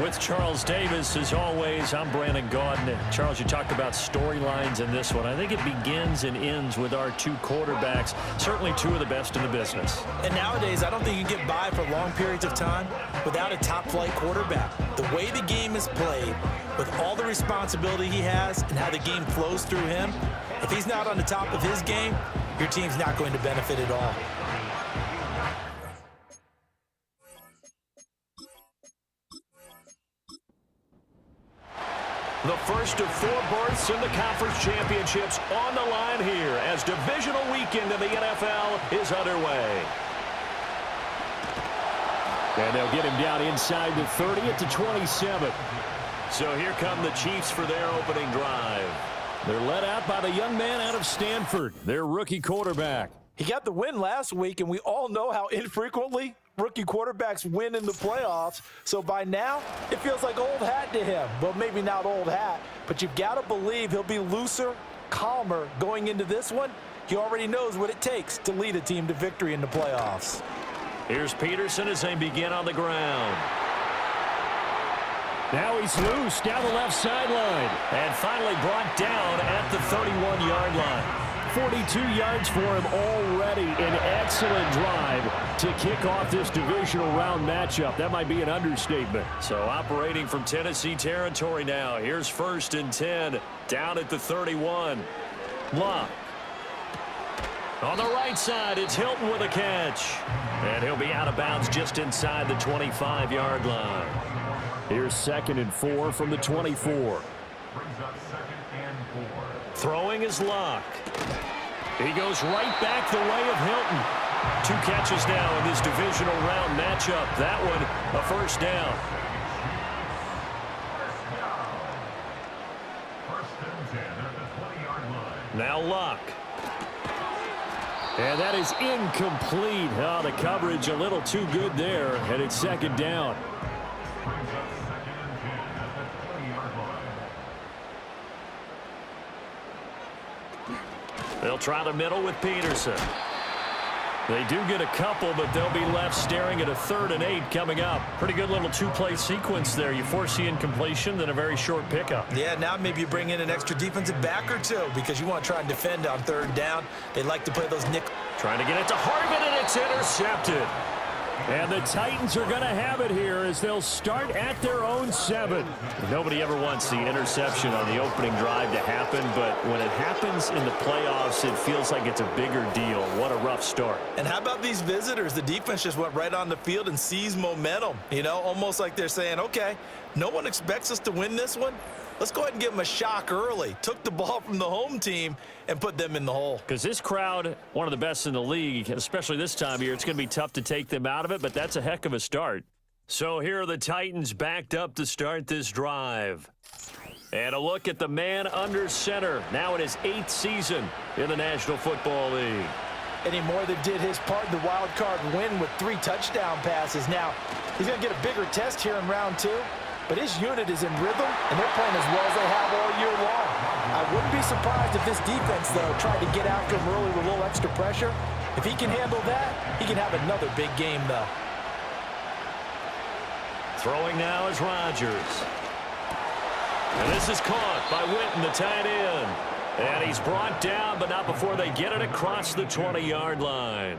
With Charles Davis, as always, I'm Brandon Gaudin. Charles, you talked about storylines in this one. I think it begins and ends with our two quarterbacks, certainly two of the best in the business. And nowadays, I don't think you can get by for long periods of time without a top-flight quarterback. The way the game is played, with all the responsibility he has and how the game flows through him, if he's not on the top of his game, your team's not going to benefit at all. The first of four berths in the conference championships on the line here as divisional weekend in the NFL is underway. And they'll get him down inside the 30 at the 27. So here come the Chiefs for their opening drive. They're led out by the young man out of Stanford, their rookie quarterback. He got the win last week, and we all know how infrequently rookie quarterbacks win in the playoffs. So by now, it feels like old hat to him. Well, maybe not old hat, but you've got to believe he'll be looser, calmer going into this one. He already knows what it takes to lead a team to victory in the playoffs. Here's Peterson as they begin on the ground. Now he's loose down the left sideline. And finally brought down at the 31-yard line. 42 yards for him already. An excellent drive to kick off this divisional round matchup. That might be an understatement. So operating from Tennessee territory now. Here's 1st and 10 down at the 31. Luck. On the right side, it's Hilton with a catch. And he'll be out of bounds just inside the 25-yard line. Here's 2nd and 4 from the 24. Brings up 2nd and 4. Throwing is Luck. He goes right back the way of Hilton. 2 catches now in this divisional round matchup. That one, a first down. First and 10 at the 20-yard line. Now Luck. And that is incomplete. Oh, the coverage a little too good there, and it's 2nd down. Brings up 2nd and 10 at the 20-yard line. They'll try the middle with Peterson. They do get a couple, but they'll be left staring at a 3rd and 8 coming up. Pretty good little 2-play sequence there. You force the incompletion, then a very short pickup. Yeah, now maybe you bring in an extra defensive back or two because you want to try and defend on 3rd down. They like to play those nickel. Trying to get it to Harvin, and it's intercepted. And the Titans are going to have it here as they'll start at their own 7. Nobody ever wants the interception on the opening drive to happen, but when it happens in the playoffs, it feels like it's a bigger deal. What a rough start. And how about these visitors? The defense just went right on the field and seized momentum. You know, almost like they're saying, okay, no one expects us to win this one. Let's go ahead and give them a shock early. Took the ball from the home team and put them in the hole. Because this crowd, one of the best in the league, especially this time of year, it's going to be tough to take them out of it, but that's a heck of a start. So here are the Titans backed up to start this drive. And a look at the man under center, now in his 8th season in the National Football League. Any more than did his part in the wild card win with 3 touchdown passes. Now, he's going to get a bigger test here in round 2. But his unit is in rhythm, and they're playing as well as they have all year long. I wouldn't be surprised if this defense, though, tried to get after him early with a little extra pressure. If he can handle that, he can have another big game, though. Throwing now is Rodgers. And this is caught by Witten, the tight end. And he's brought down, but not before they get it across the 20-yard line.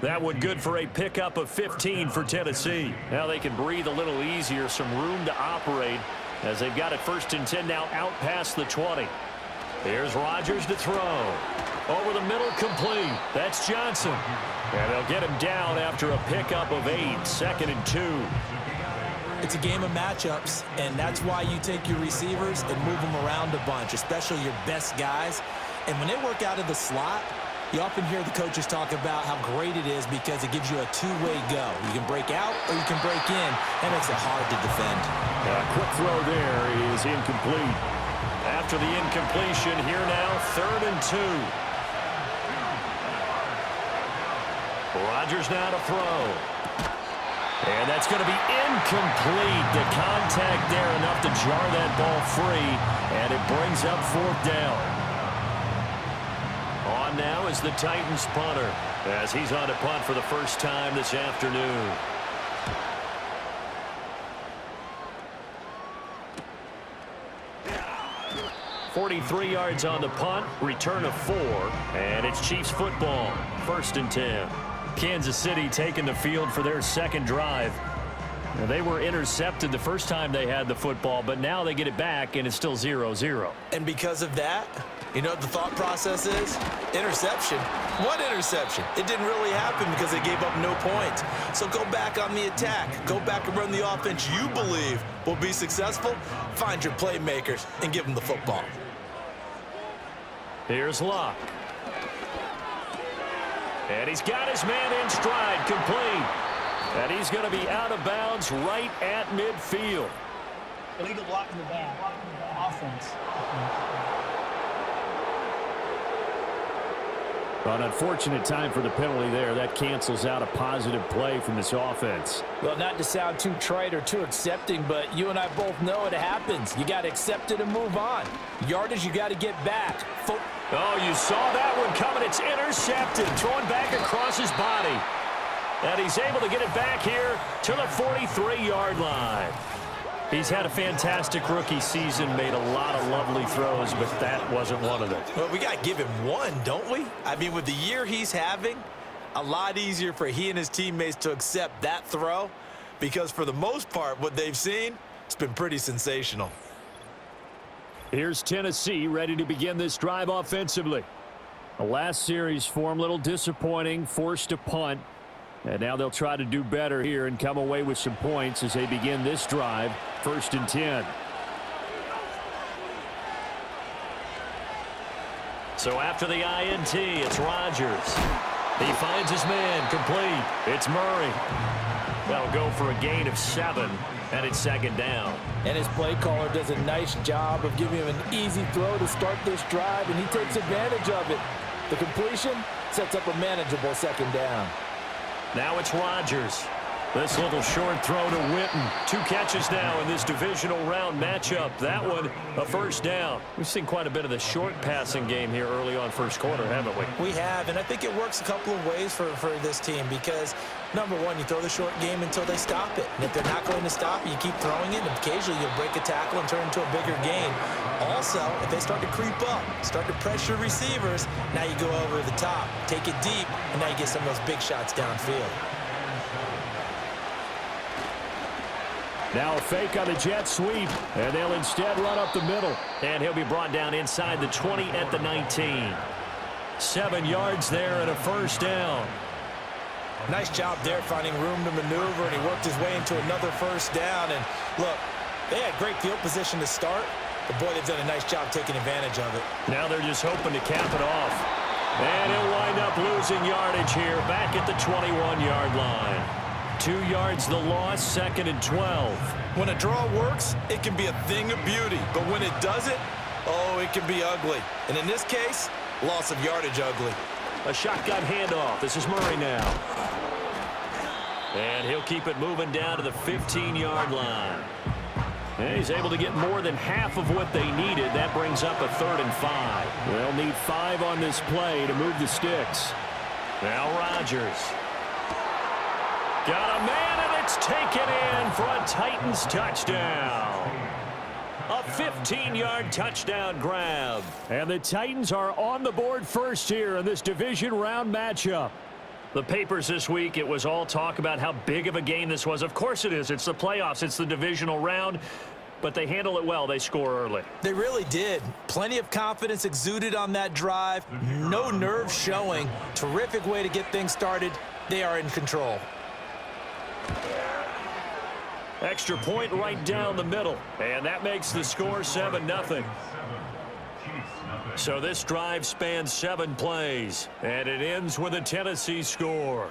That one good for a pickup of 15 for Tennessee. Now they can breathe a little easier, some room to operate as they've got it 1st and 10 now out past the 20. Here's Rodgers to throw. Over the middle, complete. That's Johnson. And they'll get him down after a pickup of 8, 2nd and 2. It's a game of matchups, and that's why you take your receivers and move them around a bunch, especially your best guys. And when they work out of the slot, You often hear the coaches talk about how great it is because it gives you a two-way go. You can break out or you can break in. That makes it hard to defend. A quick throw there is incomplete. After the incompletion, here now, 3rd and 2. Rodgers now to throw. And that's going to be incomplete. The contact there enough to jar that ball free, and it brings up 4th down. On now is the Titans punter as he's on to punt for the first time this afternoon. .43 yards on the punt, return of 4, and it's Chiefs football, 1st and 10. Kansas City taking the field for their second drive. Now, they were intercepted the first time they had the football, but now they get it back, and it's still 0-0. And because of that, you know what the thought process is? Interception. What interception? It didn't really happen because they gave up no points. So go back on the attack. Go back and run the offense you believe will be successful. Find your playmakers and give them the football. Here's Luck. And he's got his man in stride, complete. And he's going to be out of bounds right at midfield. Illegal block in the back. Offense. An unfortunate time for the penalty there. That cancels out a positive play from this offense. Well, not to sound too trite or too accepting, but you and I both know it happens. You got to accept it and move on. Yardage, you got to get back. Oh, you saw that one coming. It's intercepted. Thrown back across his body. And he's able to get it back here to the 43-yard line. He's had a fantastic rookie season, made a lot of lovely throws, but that wasn't one of them. Well, we got to give him one, don't we? I mean, with the year he's having, a lot easier for he and his teammates to accept that throw because for the most part, what they've seen, it's been pretty sensational. Here's Tennessee ready to begin this drive offensively. The last series for him, a little disappointing, forced to punt. And now they'll try to do better here and come away with some points as they begin this drive, 1st and 10. So after the INT, it's Rodgers. He finds his man, complete. It's Murray. That'll go for a gain of 7, and it's 2nd down. And his play caller does a nice job of giving him an easy throw to start this drive, and he takes advantage of it. The completion sets up a manageable 2nd down. Now it's Rodgers. This little short throw to Witten. 2 catches now in this divisional round matchup. That one, a 1st down. We've seen quite a bit of the short passing game here early on first quarter, haven't we? We have, and I think it works a couple of ways for this team because, number one, you throw the short game until they stop it. And if they're not going to stop it, you keep throwing it, and occasionally you'll break a tackle and turn into a bigger gain. Also, if they start to creep up, start to pressure receivers, now you go over the top, take it deep, and now you get some of those big shots downfield. Now a fake on the jet sweep, and they'll instead run up the middle. And he'll be brought down inside the 20 at the 19. 7 yards there and a 1st down. Nice job there finding room to maneuver, and he worked his way into another 1st down. And look, they had great field position to start, but boy, they've done a nice job taking advantage of it. Now they're just hoping to cap it off. And he'll wind up losing yardage here back at the 21-yard line. 2 yards the loss, 2nd and 12. When a draw works, it can be a thing of beauty. But when it doesn't, oh, it can be ugly. And in this case, loss of yardage ugly. A shotgun handoff. This is Murray now. And he'll keep it moving down to the 15-yard line. And he's able to get more than half of what they needed. That brings up a 3rd and 5. They'll need 5 on this play to move the sticks. Now Rodgers. Got a man, and it's taken in for a Titans touchdown. A 15-yard touchdown grab. And the Titans are on the board first here in this division round matchup. The papers this week, it was all talk about how big of a game this was. Of course it is. It's the playoffs. It's the divisional round. But they handle it well. They score early. They really did. Plenty of confidence exuded on that drive. No nerves showing. Terrific way to get things started. They are in control. Extra point right down the middle. And that makes the score 7-0. So this drive spans 7 plays, and it ends with a Tennessee score.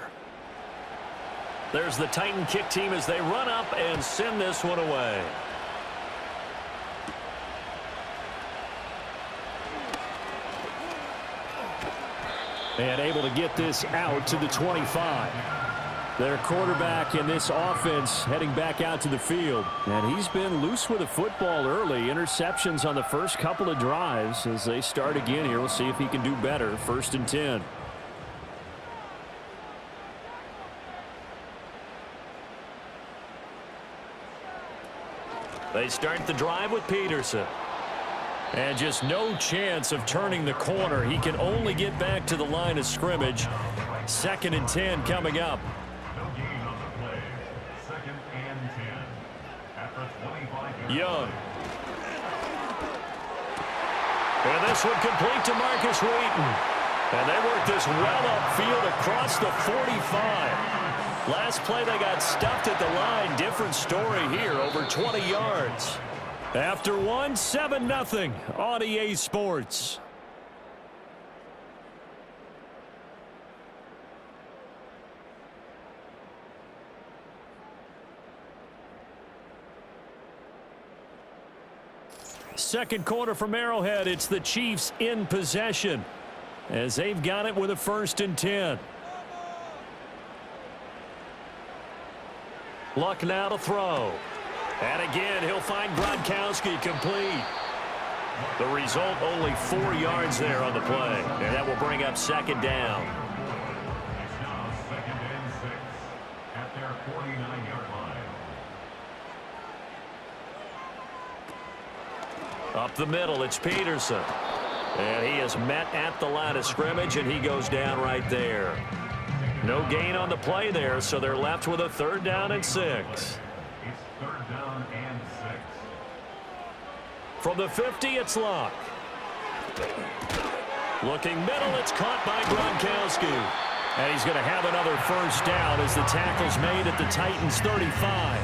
There's the Titan kick team as they run up and send this one away. And able to get this out to the 25. Their quarterback in this offense heading back out to the field. And he's been loose with the football early. Interceptions on the first couple of drives as they start again here. We'll see if he can do better. 1st and 10. They start the drive with Peterson. And just no chance of turning the corner. He can only get back to the line of scrimmage. 2nd and 10 coming up. No gain on the play. 2nd and 10. At the 25. Young. And this one complete to Marcus Wheaton. And they work this well upfield across the 45. Last play they got stuffed at the line. Different story here, over 20 yards. After one, 7-0 on EA Sports. Second quarter from Arrowhead. It's the Chiefs in possession as they've got it with a 1st and 10. Luck now to throw. And again, he'll find Gronkowski complete. The result, only 4 yards there on the play. And that will bring up 2nd down. It's now 2nd and 6 at their 49-yard line. Up the middle, it's Peterson. And he is met at the line of scrimmage, and he goes down right there. No gain on the play there, so they're left with a 3rd down and 6. It's 3rd down and 6. From the 50, it's Luck. Looking middle, it's caught by Gronkowski. And he's going to have another 1st down as the tackle's made at the Titans' 35.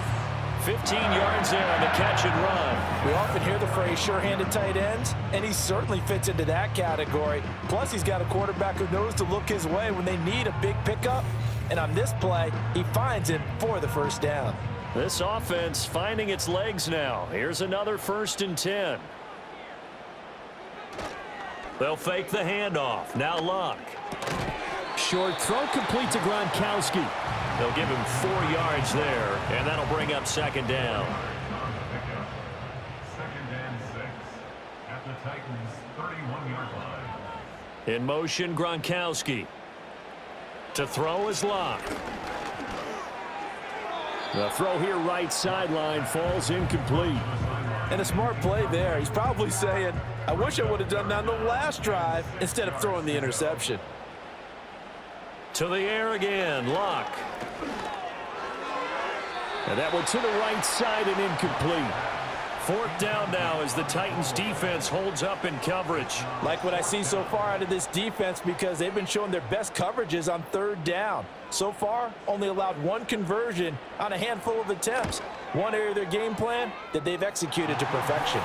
15 yards there on the catch and run. We often hear the phrase sure-handed tight ends, and he certainly fits into that category. Plus, he's got a quarterback who knows to look his way when they need a big pickup. And on this play, he finds him for the 1st down. This offense finding its legs now. Here's another 1st and 10. They'll fake the handoff. Now Luck. Short throw complete to Gronkowski. They'll give him 4 yards there, and that'll bring up 2nd down. 2nd and 6 at the Titans' 31-yard line. In motion, Gronkowski. To throw is Luck. The throw here right sideline falls incomplete. And a smart play there. He's probably saying, I wish I would have done that on the last drive instead of throwing the interception. To the air again, Luck. And that one to the right side and incomplete. 4th down now as the Titans defense holds up in coverage. Like what I see so far out of this defense because they've been showing their best coverages on 3rd down. So far, only allowed 1 conversion on a handful of attempts. One area of their game plan that they've executed to perfection.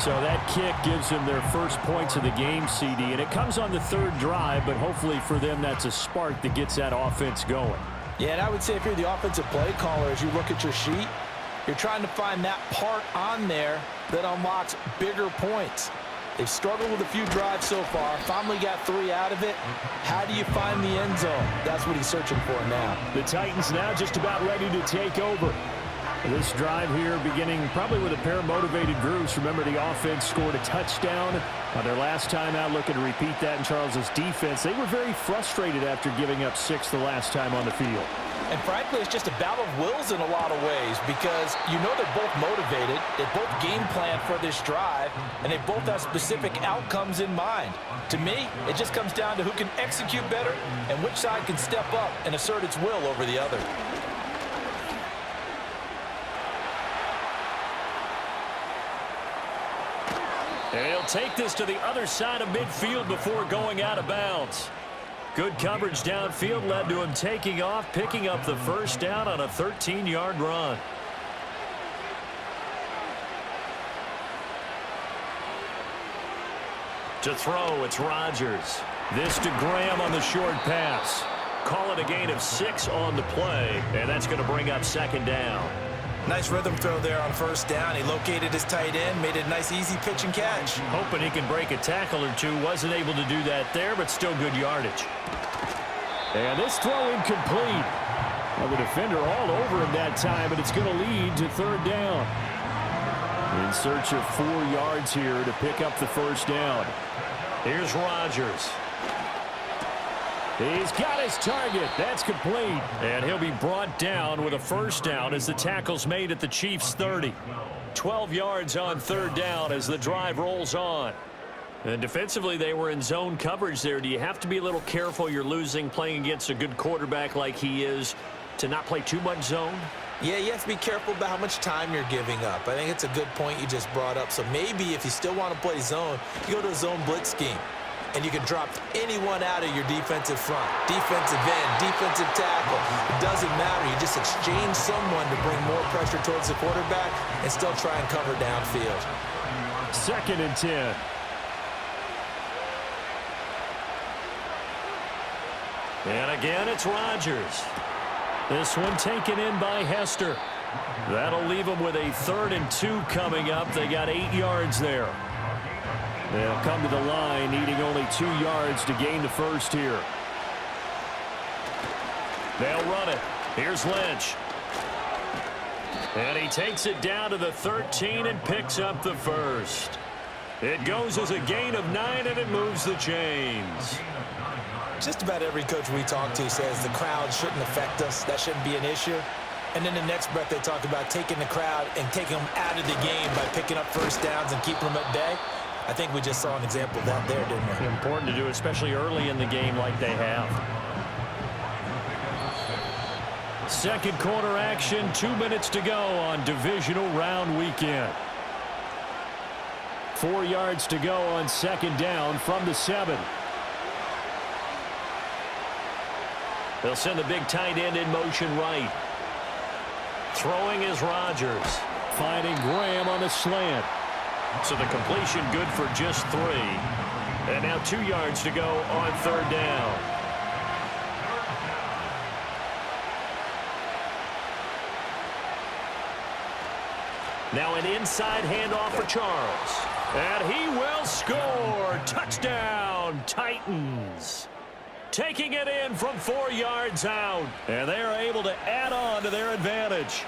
So that kick gives them their first points of the game, CD, and it comes on the 3rd drive, but hopefully for them that's a spark that gets that offense going. Yeah, and I would say if you're the offensive play caller, as you look at your sheet, you're trying to find that part on there that unlocks bigger points. They've struggled with a few drives so far. Finally got 3 out of it. How do you find the end zone? That's what he's searching for now. The Titans now just about ready to take over. This drive here beginning probably with a pair of motivated groups. Remember, the offense scored a touchdown on their last time out. Looking to repeat that in Charles's defense. They were very frustrated after giving up 6 the last time on the field. And frankly, it's just a battle of wills in a lot of ways because you know they're both motivated, they both game plan for this drive, and they both have specific outcomes in mind. To me, it just comes down to who can execute better and which side can step up and assert its will over the other. And he'll take this to the other side of midfield before going out of bounds. Good coverage downfield led to him taking off, picking up the 1st down on a 13-yard run. To throw, it's Rodgers. This to Graham on the short pass. Call it a gain of 6 on the play, and that's going to bring up second down. Nice rhythm throw there on first down. He located his tight end, made it a nice easy pitch and catch. Hoping he can break a tackle or two. Wasn't able to do that there, but still good yardage. And this throw incomplete. Well, the defender all over him that time, but it's going to lead to third down. In search of 4 yards here to pick up the first down. Here's Rodgers. He's got his target. That's complete. And he'll be brought down with a first down as the tackle's made at the Chiefs' 30. 12 yards on third down as the drive rolls on. And defensively, they were in zone coverage there. Do you have to be a little careful? You're losing playing against a good quarterback like he is to not play too much zone? Yeah, you have to be careful about how much time you're giving up. I think it's a good point you just brought up. So maybe if you still want to play zone, you go to a zone blitz scheme. And you can drop anyone out of your defensive front. Defensive end, defensive tackle. It doesn't matter. You just exchange someone to bring more pressure towards the quarterback and still try and cover downfield. 2nd and 10. And again, it's Rodgers. This one taken in by Hester. That'll leave them with a 3rd and 2 coming up. They got 8 yards there. They'll come to the line, needing only 2 yards to gain the first here. They'll run it. Here's Lynch. And he takes it down to the 13 and picks up the first. It goes as a gain of 9, and it moves the chains. Just about every coach we talk to says the crowd shouldn't affect us. That shouldn't be an issue. And then the next breath they talk about taking the crowd and taking them out of the game by picking up first downs and keeping them at bay. I think we just saw an example of that there, didn't we? Important to do, especially early in the game like they have. Second quarter action, 2 minutes to go on divisional round weekend. 4 yards to go on second down from the 7. They'll send the big tight end in motion right. Throwing is Rodgers. Finding Graham on the slant. So the completion good for just 3. And now 2 yards to go on third down. Now an inside handoff for Charles. And he will score. Touchdown, Titans. Taking it in from 4 yards out. And they are able to add on to their advantage.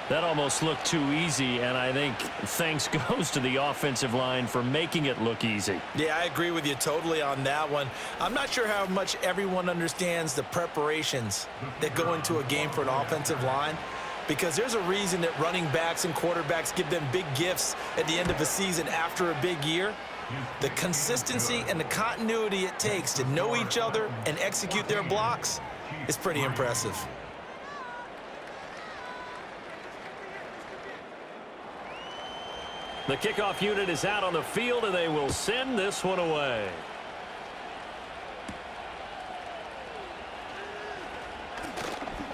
That almost looked too easy, and I think thanks goes to the offensive line for making it look easy. Yeah, I agree with you totally on that one. I'm not sure how much everyone understands the preparations that go into a game for an offensive line, because there's a reason that running backs and quarterbacks give them big gifts at the end of a season after a big year. The consistency and the continuity it takes to know each other and execute their blocks is pretty impressive. The kickoff unit is out on the field, and they will send this one away.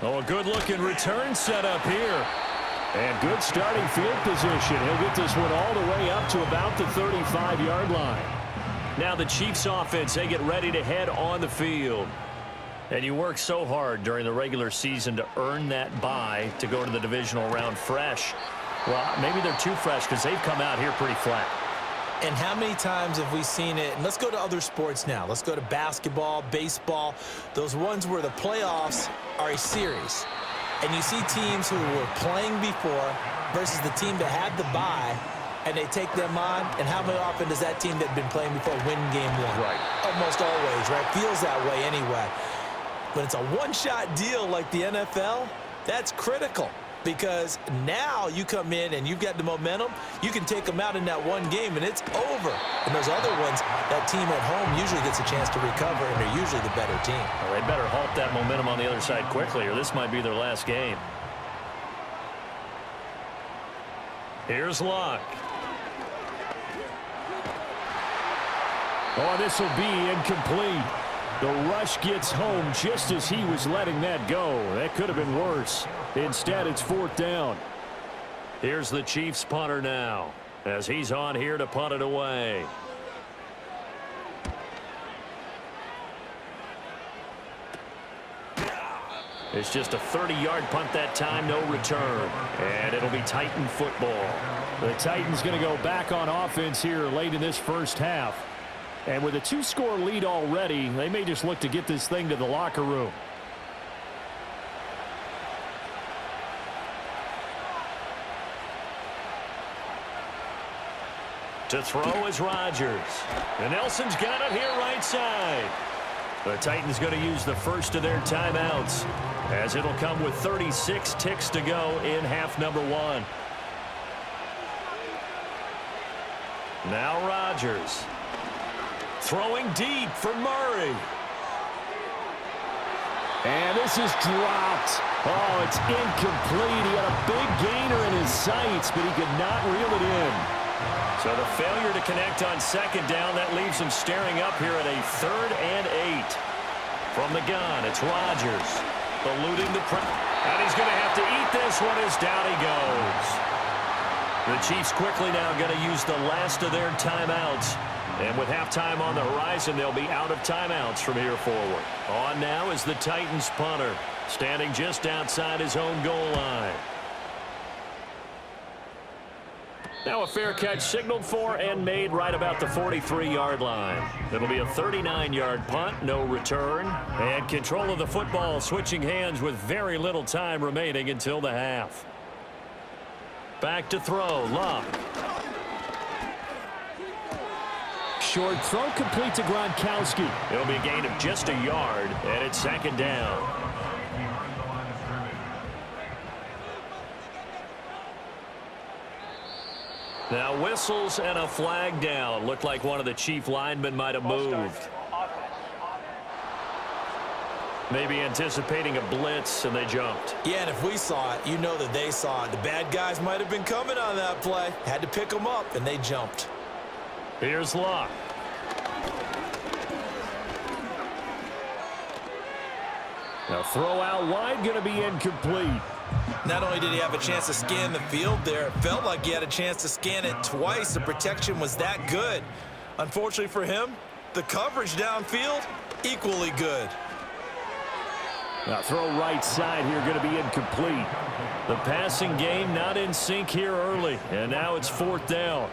Oh, a good-looking return set up here. And good starting field position. He'll get this one all the way up to about the 35-yard line. Now the Chiefs offense, they get ready to head on the field. And you work so hard during the regular season to earn that bye to go to the divisional round fresh. Well, maybe they're too fresh because they've come out here pretty flat. And how many times have we seen it? And let's go to other sports now. Let's go to basketball, baseball, those ones where the playoffs are a series. And you see teams who were playing before versus the team that had the bye, and they take them on. And how often does that team that had been playing before win game 1? Right. Almost always, right? Feels that way anyway. When it's a one-shot deal like the NFL, that's critical. Because now you come in and you've got the momentum, you can take them out in that one game and it's over. And those other ones, that team at home usually gets a chance to recover, and they're usually the better team. Well, they better halt that momentum on the other side quickly, or this might be their last game. Here's Luck. Oh, this will be incomplete. The rush gets home just as he was letting that go. That could have been worse. Instead, it's fourth down. Here's the Chiefs punter now as he's on here to punt it away. It's just a 30-yard punt that time, no return. And it'll be Titan football. The Titans going to go back on offense here late in this first half. And with a 2-score lead already, they may just look to get this thing to the locker room. To throw is Rodgers. And Nelson's got it here right side. The Titans going to use the first of their timeouts, as it'll come with 36 ticks to go in half number 1. Now Rodgers. Throwing deep for Murray. And this is dropped. Oh, it's incomplete. He had a big gainer in his sights, but he could not reel it in. So the failure to connect on second down, that leaves him staring up here at a 3rd and 8. From the gun, it's Rodgers. Eluding the pressure. And he's going to have to eat this one as down he goes. The Chiefs quickly now going to use the last of their timeouts. And with halftime on the horizon, they'll be out of timeouts from here forward. On now is the Titans punter, standing just outside his own goal line. Now a fair catch signaled for and made right about the 43-yard line. It'll be a 39-yard punt, no return. And control of the football switching hands with very little time remaining until the half. Back to throw, Luck. Short throw complete to Gronkowski. It'll be a gain of just a yard, and it's 2nd down. Now whistles and a flag down. Looked like one of the Chief linemen might have moved. Maybe anticipating a blitz, and they jumped. Yeah, and if we saw it, you know that they saw it. The bad guys might have been coming on that play. Had to pick them up, and they jumped. Here's Luck. Now throw out wide, going to be incomplete. Not only did he have a chance to scan the field there, it felt like he had a chance to scan it twice. The protection was that good. Unfortunately for him, the coverage downfield, equally good. Now throw right side here, going to be incomplete. The passing game not in sync here early, and now it's 4th down.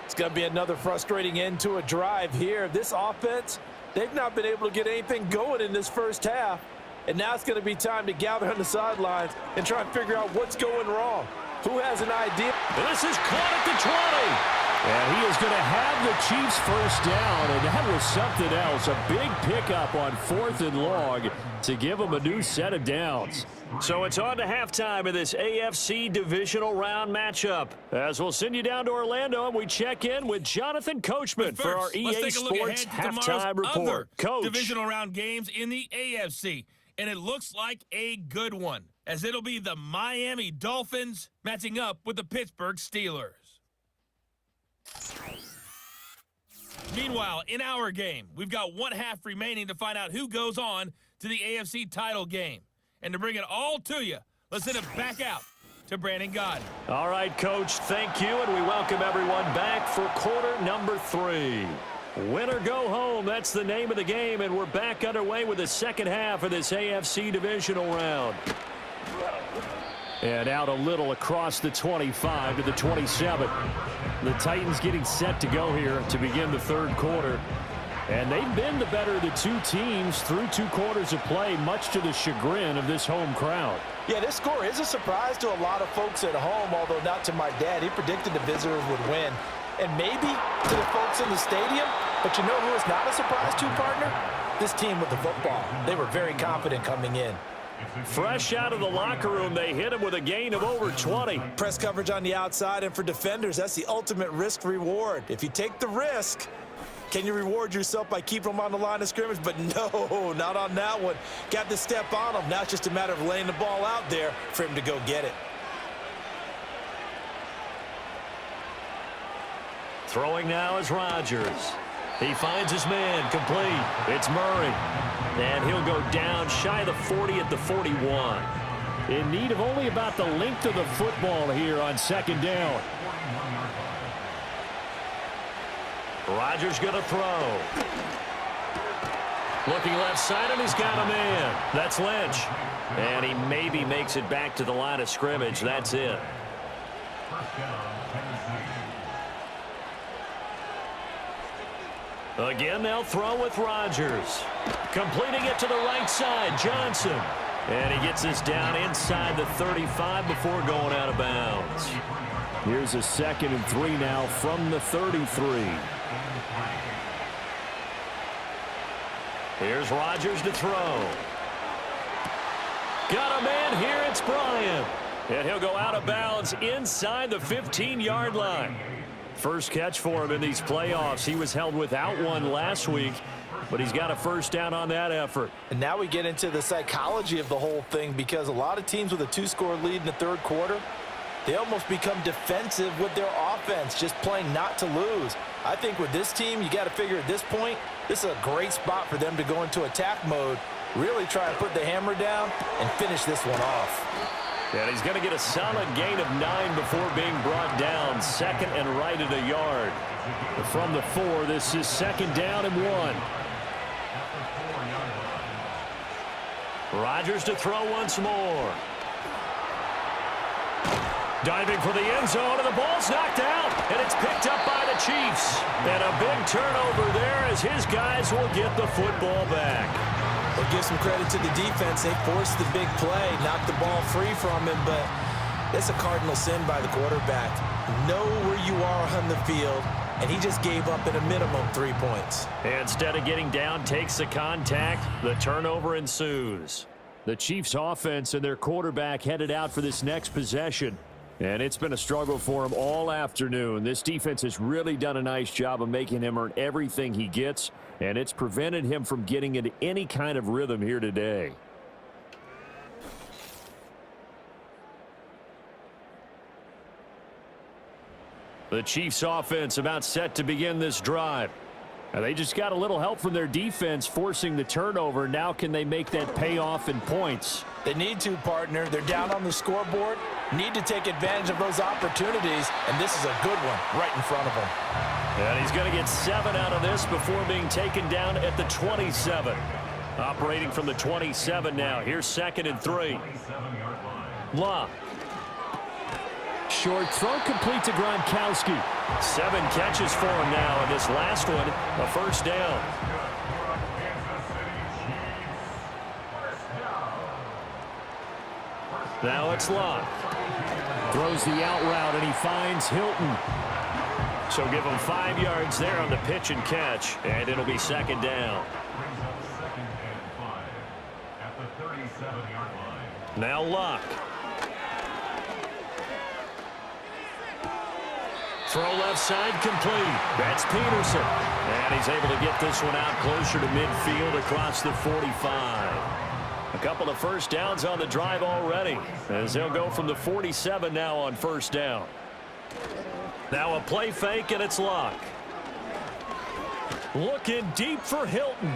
It's going to be another frustrating end to a drive here. This offense, they've not been able to get anything going in this first half. And now it's going to be time to gather on the sidelines and try and figure out what's going wrong. Who has an idea? This is caught at the 20. And he is going to have the Chiefs first down, and that was something else. A big pickup on 4th and long to give them a new set of downs. So it's on to halftime of this AFC divisional round matchup. As we'll send you down to Orlando, and we check in with Jonathan Coachman for our EA Sports halftime report. Coach. Divisional round games in the AFC. And it looks like a good one, as it'll be the Miami Dolphins matching up with the Pittsburgh Steelers. Meanwhile, in our game, we've got 1 half remaining to find out who goes on to the AFC title game. And to bring it all to you, let's send it back out to Brandon Gaudin. All right, Coach, thank you, and we welcome everyone back for quarter number 3. Win or go home, that's the name of the game, and we're back underway with the second half of this AFC divisional round. And out a little across the 25 to the 27. The Titans getting set to go here to begin the 3rd quarter. And they've been the better of the 2 teams through 2 quarters of play, much to the chagrin of this home crowd. Yeah, this score is a surprise to a lot of folks at home, although not to my dad. He predicted the visitors would win. And maybe to the folks in the stadium, but you know who is not a surprise to, partner? This team with the football. They were very confident coming in. Fresh out of the locker room, they hit him with a gain of over 20. Press coverage on the outside, and for defenders, that's the ultimate risk-reward. If you take the risk, can you reward yourself by keeping them on the line of scrimmage? But no, not on that one. Got to step on them. Now it's just a matter of laying the ball out there for him to go get it. Throwing now is Rodgers. He finds his man, complete. It's Murray. And he'll go down shy of the 40 at the 41. In need of only about the length of the football here on 2nd down. Rodgers going to throw. Looking left side, and he's got a man. That's Lynch. And he maybe makes it back to the line of scrimmage. That's it. First down, Tennessee. Again, they'll throw with Rodgers. Completing it to the right side, Johnson. And he gets this down inside the 35 before going out of bounds. Here's a 2nd and 3 now from the 33. Here's Rodgers to throw. Got a man here, it's Bryant. And he'll go out of bounds inside the 15-yard line. First catch for him in these playoffs. He was held without one last week, but he's got a first down on that effort. And now we get into the psychology of the whole thing, because a lot of teams with a 2-score lead in the third quarter, they almost become defensive with their offense, just playing not to lose. I think with this team, you got to figure at this point, this is a great spot for them to go into attack mode, really try and put the hammer down and finish this one off. And he's going to get a solid gain of 9 before being brought down. 2nd and right at a yard. From the 4, this is 2nd down and 1. Rodgers to throw once more. Diving for the end zone, and the ball's knocked out, and it's picked up by the Chiefs. And a big turnover there as his guys will get the football back. We'll give some credit to the defense. They forced the big play, knocked the ball free from him, but it's a cardinal sin by the quarterback. Know where you are on the field, and he just gave up at a minimum 3 points. Instead of getting down, takes the contact. The turnover ensues. The Chiefs' offense and their quarterback headed out for this next possession. And it's been a struggle for him all afternoon. This defense has really done a nice job of making him earn everything he gets, and it's prevented him from getting into any kind of rhythm here today. The Chiefs' offense about set to begin this drive. Now they just got a little help from their defense forcing the turnover. Now can they make that pay off in points? They need to, partner. They're down on the scoreboard. Need to take advantage of those opportunities, and this is a good one right in front of them. And he's going to get 7 out of this before being taken down at the 27. Operating from the 27 now. Here's 2nd and 3. Locke. Short throw complete to Gronkowski. 7 catches for him now, and this last one, a first down. Now it's Locke. Throws the out route, and he finds Hilton. So give him 5 yards there on the pitch and catch, and it'll be 2nd down. Now Locke. Throw left side complete. That's Peterson. And he's able to get this one out closer to midfield across the 45. A couple of first downs on the drive already, as they'll go from the 47 now on first down. Now a play fake, and it's Locke. Looking deep for Hilton.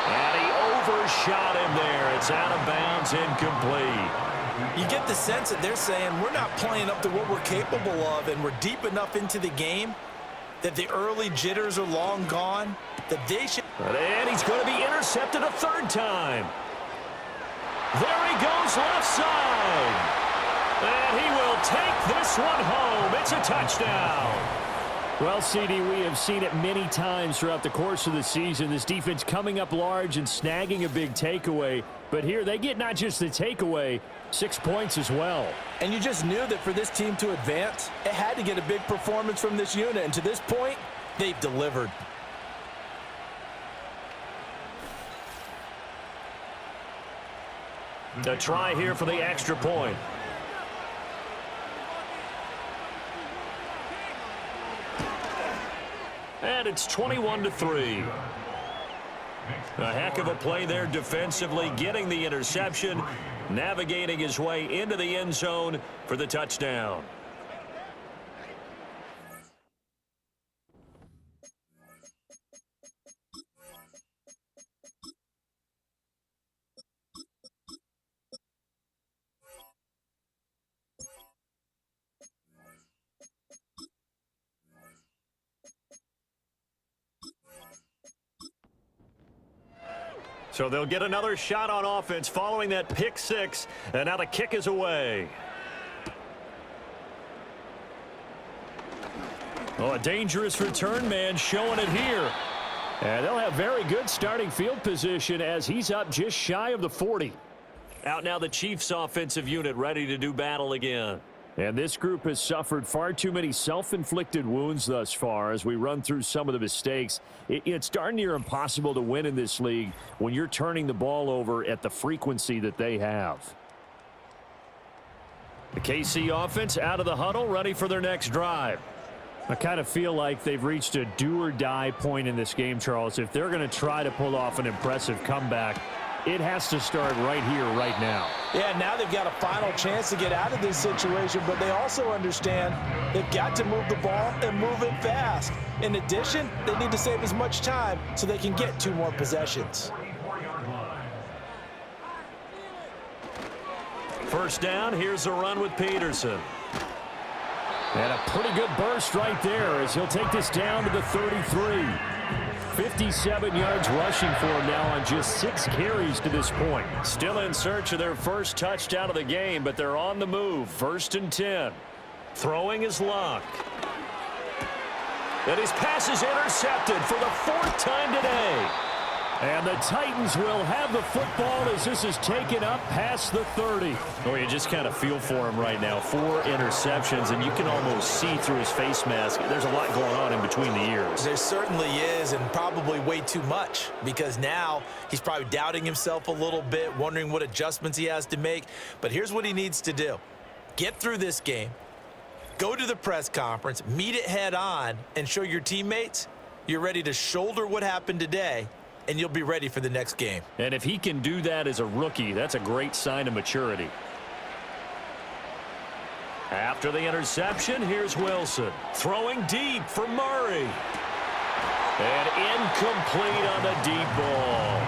And he overshot him there. It's out of bounds, incomplete. You get the sense that they're saying we're not playing up to what we're capable of, and we're deep enough into the game that the early jitters are long gone, that they should. And he's going to be intercepted a 3rd time. There he goes left side. And he will take this one home. It's a touchdown. Well, CD, we have seen it many times throughout the course of the season. This defense coming up large and snagging a big takeaway. But here they get not just the takeaway, 6 points as well. And you just knew that for this team to advance, it had to get a big performance from this unit. And to this point, they've delivered. A try here for the extra point. And it's 21-3. A heck of a play there defensively, getting the interception, navigating his way into the end zone for the touchdown. So they'll get another shot on offense following that pick six, and now the kick is away. Oh, a dangerous return man showing it here. And they'll have very good starting field position as he's up just shy of the 40. Out now the Chiefs offensive unit ready to do battle again. And this group has suffered far too many self-inflicted wounds thus far as we run through some of the mistakes. It's darn near impossible to win in this league when you're turning the ball over at the frequency that they have. The KC offense out of the huddle, ready for their next drive. I kind of feel like they've reached a do-or-die point in this game, Charles. If they're going to try to pull off an impressive comeback, it has to start right here, right now. Yeah, now they've got a final chance to get out of this situation, but they also understand they've got to move the ball and move it fast. In addition, they need to save as much time so they can get 2 more possessions. First down, here's a run with Peterson. And a pretty good burst right there as he'll take this down to the 33. 57 yards rushing for him now on just 6 carries to this point. Still in search of their first touchdown of the game, but they're on the move. 1st and 10. Throwing is Luck. And his pass is intercepted for the 4th time today. And the Titans will have the football as this is taken up past the 30. Oh, you just kind of feel for him right now. 4 interceptions, and you can almost see through his face mask. There's a lot going on in between the ears. There certainly is, and probably way too much, because now he's probably doubting himself a little bit, wondering what adjustments he has to make. But here's what he needs to do. Get through this game, go to the press conference, meet it head on, and show your teammates you're ready to shoulder what happened today, and you'll be ready for the next game. And if he can do that as a rookie, that's a great sign of maturity. After the interception, here's Wilson. Throwing deep for Murray. And incomplete on the deep ball.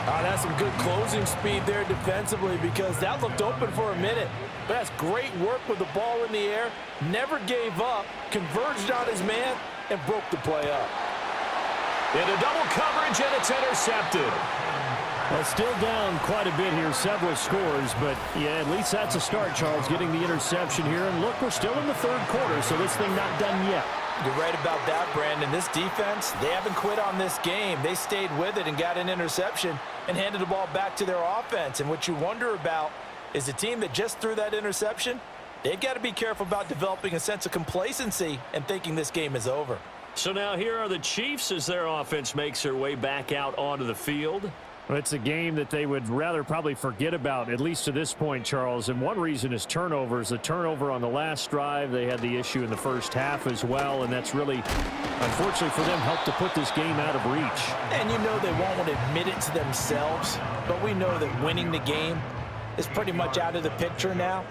That's some good closing speed there defensively because that looked open for a minute. But that's great work with the ball in the air. Never gave up, converged on his man, and broke the play up. Into double coverage, and it's intercepted. Well, still down quite a bit here, several scores, but yeah, at least that's a start, Charles, getting the interception here. And look, we're still in the 3rd quarter, so this thing not done yet. You're right about that, Brandon. This defense, they haven't quit on this game. They stayed with it and got an interception and handed the ball back to their offense. And what you wonder about is the team that just threw that interception, they've got to be careful about developing a sense of complacency and thinking this game is over. So now here are the Chiefs as their offense makes their way back out onto the field. Well, it's a game that they would rather probably forget about, at least to this point, Charles. And one reason is turnovers. The turnover on the last drive, they had the issue in the first half as well, and that's really, unfortunately for them, helped to put this game out of reach. And you know they won't admit it to themselves, but we know that winning the game is pretty much out of the picture now.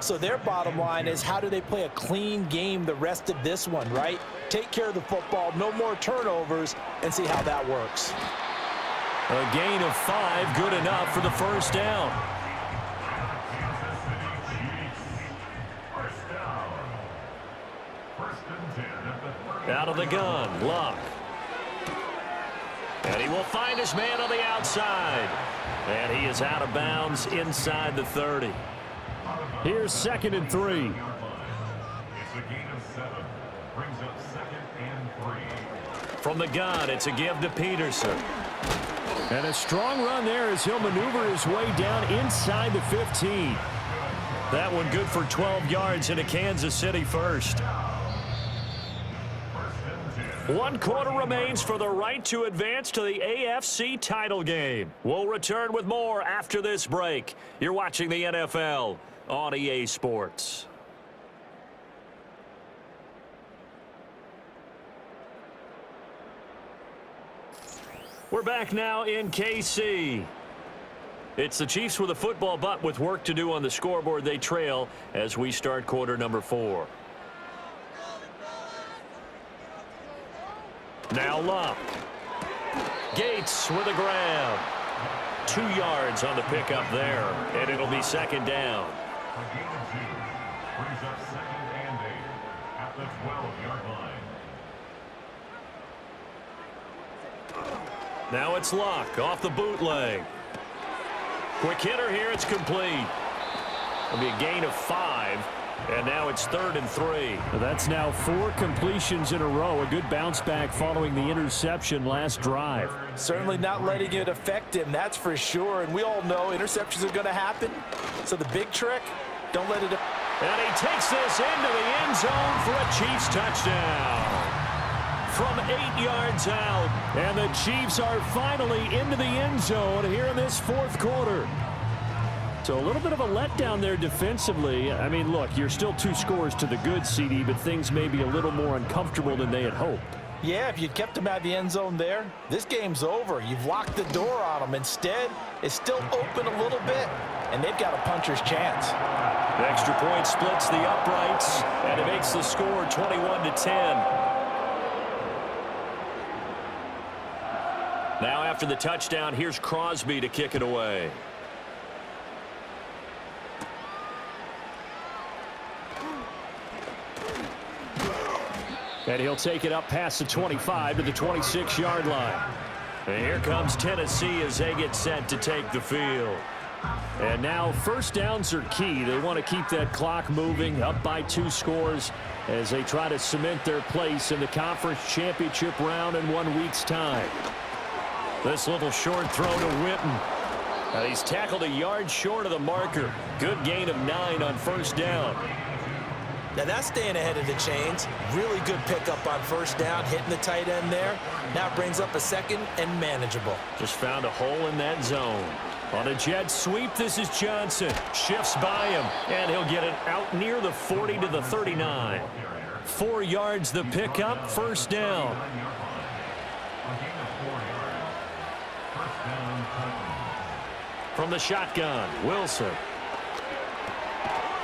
So their bottom line is, how do they play a clean game the rest of this one, right? Take care of the football, no more turnovers, and see how that works. A gain of 5, good enough for the first down. Out of the gun, Luck. And he will find his man on the outside. And he is out of bounds inside the 30. Here's 2nd and 3. It's a gain of 7. Brings up 2nd and 3. From the gun, it's a give to Peterson. And a strong run there as he'll maneuver his way down inside the 15. That one good for 12 yards into Kansas City first. 1 quarter remains for the right to advance to the AFC title game. We'll return with more after this break. You're watching the NFL on EA Sports. We're back now in KC. It's the Chiefs with a football, but with work to do on the scoreboard, they trail as we start quarter number 4. Now Luck. Gates with a grab. 2 yards on the pickup there, and it'll be 2nd down. A gain of 2. Brings up 2nd and 8 at the 12-yard line. Now it's Luck off the bootleg. Quick hitter here. It's complete. It'll be a gain of 5. And now it's 3rd and 3. That's now 4 completions in a row. A good bounce back following the interception last drive. Certainly not letting it affect him, that's for sure. And we all know interceptions are going to happen. So the big trick, don't let it. And he takes this into the end zone for a Chiefs touchdown. From 8 yards out. And the Chiefs are finally into the end zone here in this 4th quarter. So a little bit of a letdown there defensively. I mean, look, you're still 2 scores to the good, CD, but things may be a little more uncomfortable than they had hoped. Yeah, if you'd kept them out of the end zone there, this game's over. You've locked the door on them. Instead, it's still open a little bit, and they've got a puncher's chance. The extra point splits the uprights, and it makes the score 21-10. Now after the touchdown, here's Crosby to kick it away. And he'll take it up past the 25 to the 26-yard line. And here comes Tennessee as they get set to take the field. And now first downs are key. They want to keep that clock moving, up by 2 scores as they try to cement their place in the conference championship round in 1 week's time. This little short throw to Witten. He's tackled a yard short of the marker. Good gain of 9 on first down. Now that's staying ahead of the chains. Really good pickup on first down, hitting the tight end there. Now it brings up a 2nd and manageable. Just found a hole in that zone. On a jet sweep, this is Johnson. Shifts by him, and he'll get it out near the 40 to the 39. 4 yards the pickup, first down. From the shotgun, Wilson.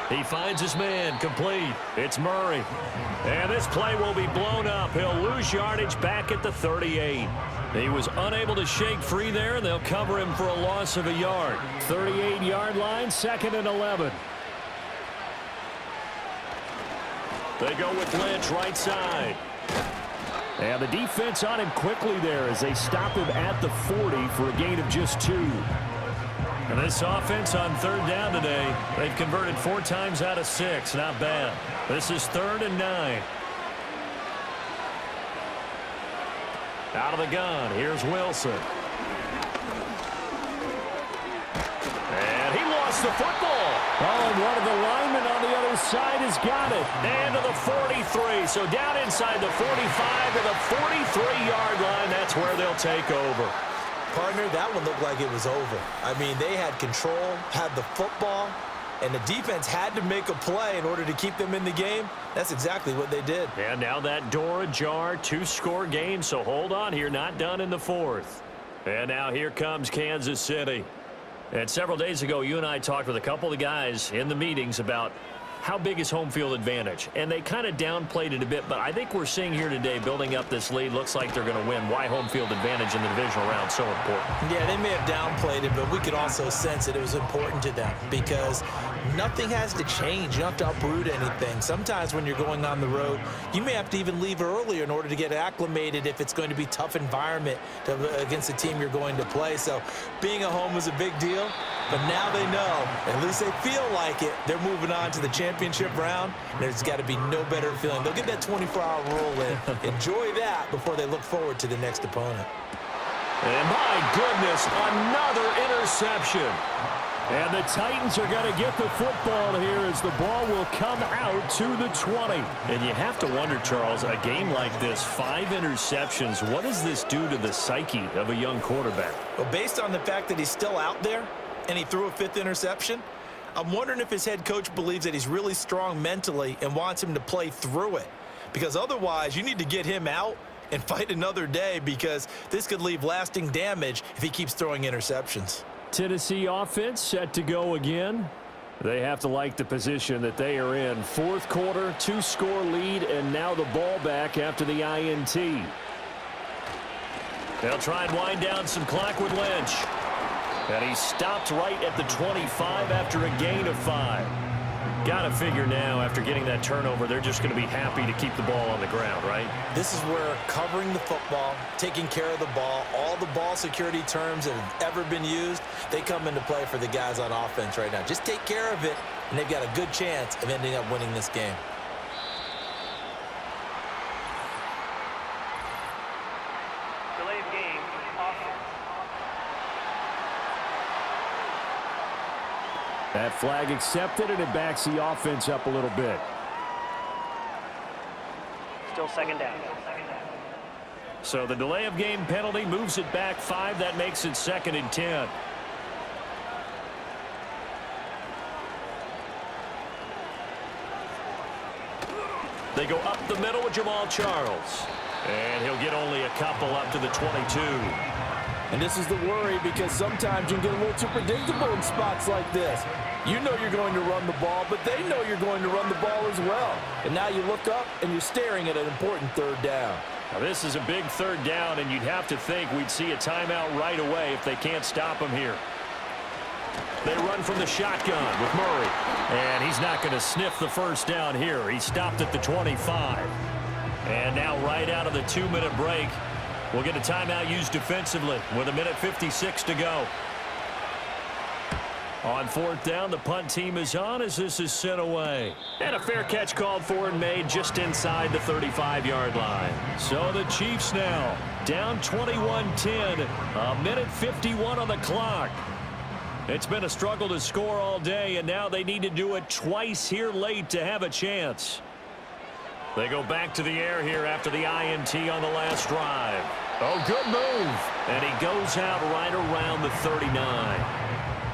He finds his man, complete. It's Murray. And this play will be blown up. He'll lose yardage back at the 38. He was unable to shake free there, and they'll cover him for a loss of a yard. 38-yard line, 2nd and 11. They go with Lynch, right side. And the defense on him quickly there as they stop him at the 40 for a gain of just 2. And this offense on 3rd down today, they've converted 4 times out of 6. Not bad. This is 3rd and 9. Out of the gun, here's Wilson. And he lost the football. Oh, and one of the linemen on the other side has got it. And to the 43. So down inside the 45 to the 43-yard line. That's where they'll take over. Partner, that one looked like it was over. I mean, they had control, had the football, and the defense had to make a play in order to keep them in the game. That's exactly what they did. And now that door ajar, 2-score game, so hold on here, not done in the 4th. And now here comes Kansas City. And several days ago, you and I talked with a couple of guys in the meetings about how big is home field advantage. And they kind of downplayed it a bit, but I think we're seeing here today, building up this lead, looks like they're going to win. Why home field advantage in the divisional round so important? Yeah, they may have downplayed it, but we could also sense that it was important to them because nothing has to change. You don't have to uproot anything. Sometimes when you're going on the road, you may have to even leave earlier in order to get acclimated if it's going to be a tough environment against the team you're going to play. So being at home is a big deal, but now they know, at least they feel like it, they're moving on to the championship round. There's got to be no better feeling. They'll get that 24-hour rule in. Enjoy that before they look forward to the next opponent. And my goodness, another interception. And the Titans are going to get the football here as the ball will come out to the 20. And you have to wonder, Charles, a game like this, 5 interceptions, what does this do to the psyche of a young quarterback? Well, based on the fact that he's still out there and he threw a 5th interception, I'm wondering if his head coach believes that he's really strong mentally and wants him to play through it. Because otherwise, you need to get him out and fight another day because this could leave lasting damage if he keeps throwing interceptions. Tennessee offense set to go again. They have to like the position that they are in. 4th quarter, 2-score lead, and now the ball back after the INT. They'll try and wind down some clock with Lynch. And he stopped right at the 25 after a gain of 5. Got to figure now, after getting that turnover, they're just going to be happy to keep the ball on the ground, right? This is where covering the football, taking care of the ball, all the ball security terms that have ever been used, they come into play for the guys on offense right now. Just take care of it, and they've got a good chance of ending up winning this game. Delay of game, offense. That flag accepted, and it backs the offense up a little bit. Still second down. So the delay of game penalty moves it back 5. That makes it 2nd and 10. They go up the middle with Jamal Charles. And he'll get only a couple up to the 22. And this is the worry, because sometimes you can get a little too predictable in spots like this. You know you're going to run the ball, but they know you're going to run the ball as well. And now you look up, and you're staring at an important 3rd down. Now this is a big 3rd down, and you'd have to think we'd see a timeout right away if they can't stop him here. They run from the shotgun with Murray. And he's not going to sniff the 1st down here. He stopped at the 25. And now right out of the 2-minute break, we'll get a timeout used defensively with 1:56 to go. On 4th down, the punt team is on as this is sent away. And a fair catch called for and made just inside the 35-yard line. So the Chiefs now down 21-10, 1:51 on the clock. It's been a struggle to score all day, and now they need to do it twice here late to have a chance. They go back to the air here after the INT on the last drive. Oh, good move. And he goes out right around the 39.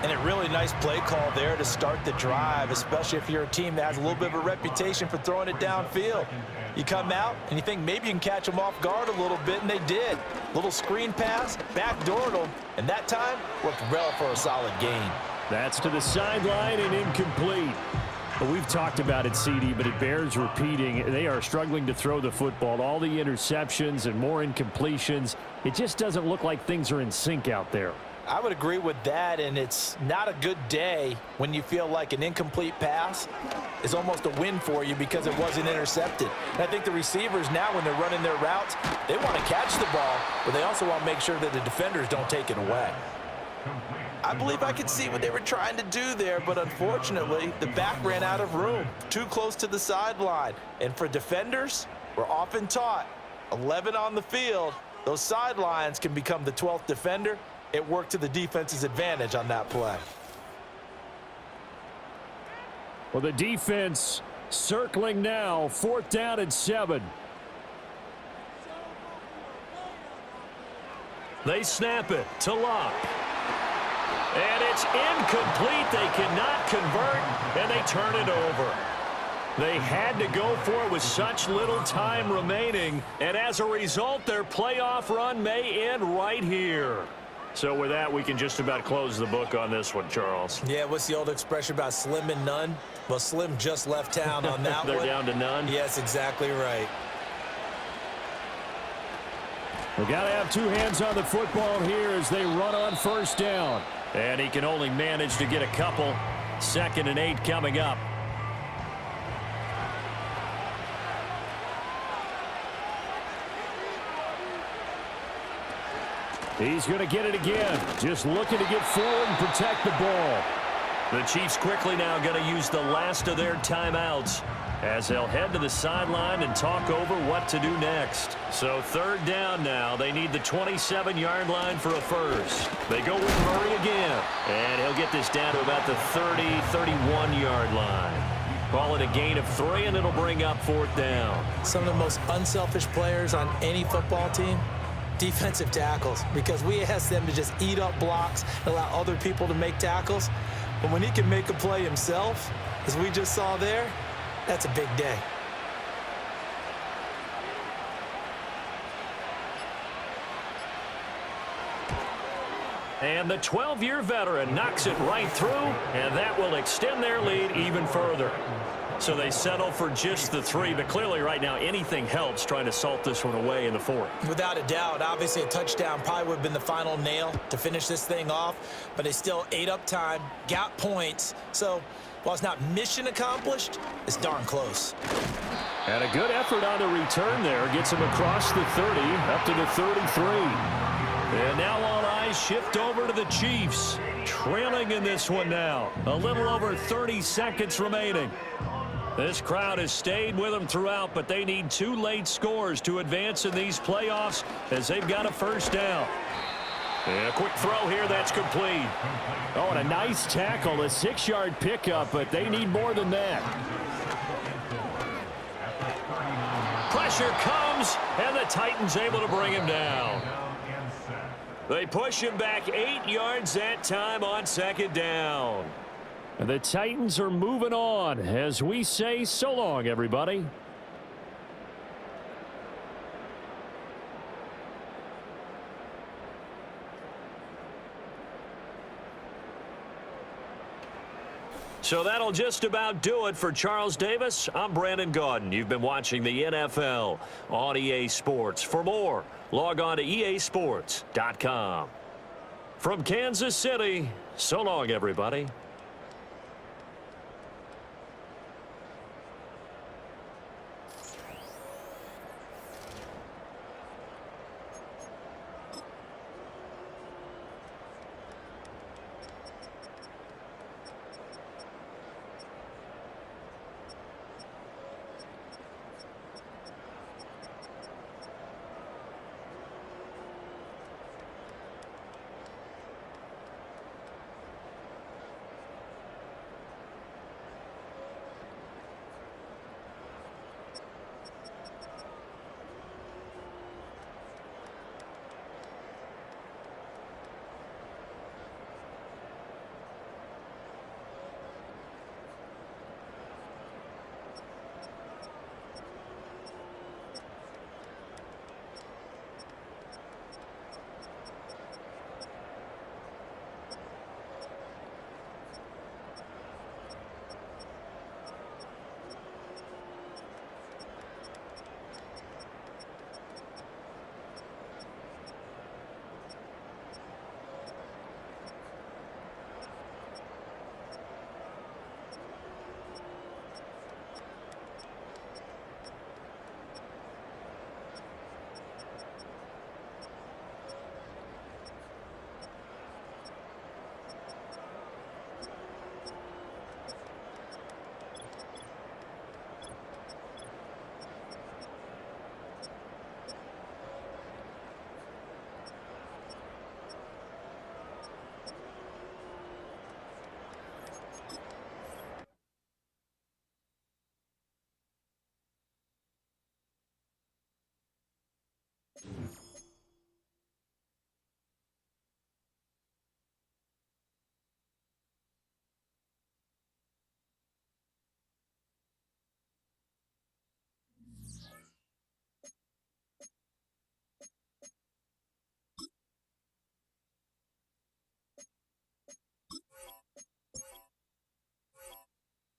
And a really nice play call there to start the drive, especially if you're a team that has a little bit of a reputation for throwing it downfield. You come out, and you think maybe you can catch them off guard a little bit, and they did. Little screen pass, backdoored them, and that time worked well for a solid gain. That's to the sideline and incomplete. Well, we've talked about it, CD, but it bears repeating. They are struggling to throw the football. All the interceptions and more incompletions. It just doesn't look like things are in sync out there. I would agree with that, and it's not a good day when you feel like an incomplete pass is almost a win for you because it wasn't intercepted. And I think the receivers now, when they're running their routes, they want to catch the ball, but they also want to make sure that the defenders don't take it away. I believe I could see what they were trying to do there, but unfortunately, the back ran out of room, too close to the sideline. And for defenders, we're often taught, 11 on the field, those sidelines can become the 12th defender. It worked to the defense's advantage on that play. Well, the defense circling now, 4th down and 7. They snap it to Locke. And it's incomplete. They cannot convert, and they turn it over. They had to go for it with such little time remaining, and as a result, their playoff run may end right here. So with that, we can just about close the book on this one, Charles. Yeah, what's the old expression about slim and none? Well, Slim just left town on that They're one. down to none? Yes, exactly right. We got to have 2 hands on the football here as they run on 1st down. And he can only manage to get a couple. 2nd and 8 coming up. He's going to get it again. Just looking to get forward and protect the ball. The Chiefs quickly now going to use the last of their timeouts as they'll head to the sideline and talk over what to do next. So 3rd down now. They need the 27-yard line for a first. They go with Murray again. And he'll get this down to about the 30, 31-yard line. Call it a gain of 3, and it'll bring up 4th down. Some of the most unselfish players on any football team, defensive tackles, because we ask them to just eat up blocks and allow other people to make tackles. But when he can make a play himself, as we just saw there, that's a big day. And the 12-year veteran knocks it right through, and that will extend their lead even further. So they settle for just the 3, but clearly right now anything helps trying to salt this one away in the 4th. Without a doubt, obviously a touchdown probably would have been the final nail to finish this thing off, but they still ate up time, got points. So While it's not mission accomplished, it's darn close. And a good effort on the return there. Gets him across the 30, up to the 33. And now all eyes shift over to the Chiefs. Trailing in this one now. A little over 30 seconds remaining. This crowd has stayed with them throughout, but they need 2 late scores to advance in these playoffs as they've got a first down. And a quick throw here that's complete. Oh, and a nice tackle, a 6-yard pickup, but they need more than that. Pressure comes, and the Titans able to bring him down. They push him back 8 yards that time on second down. And the Titans are moving on as we say so long, everybody. So that'll just about do it for Charles Davis. I'm Brandon Gaudin. You've been watching the NFL on EA Sports. For more, log on to easports.com. From Kansas City, so long, everybody.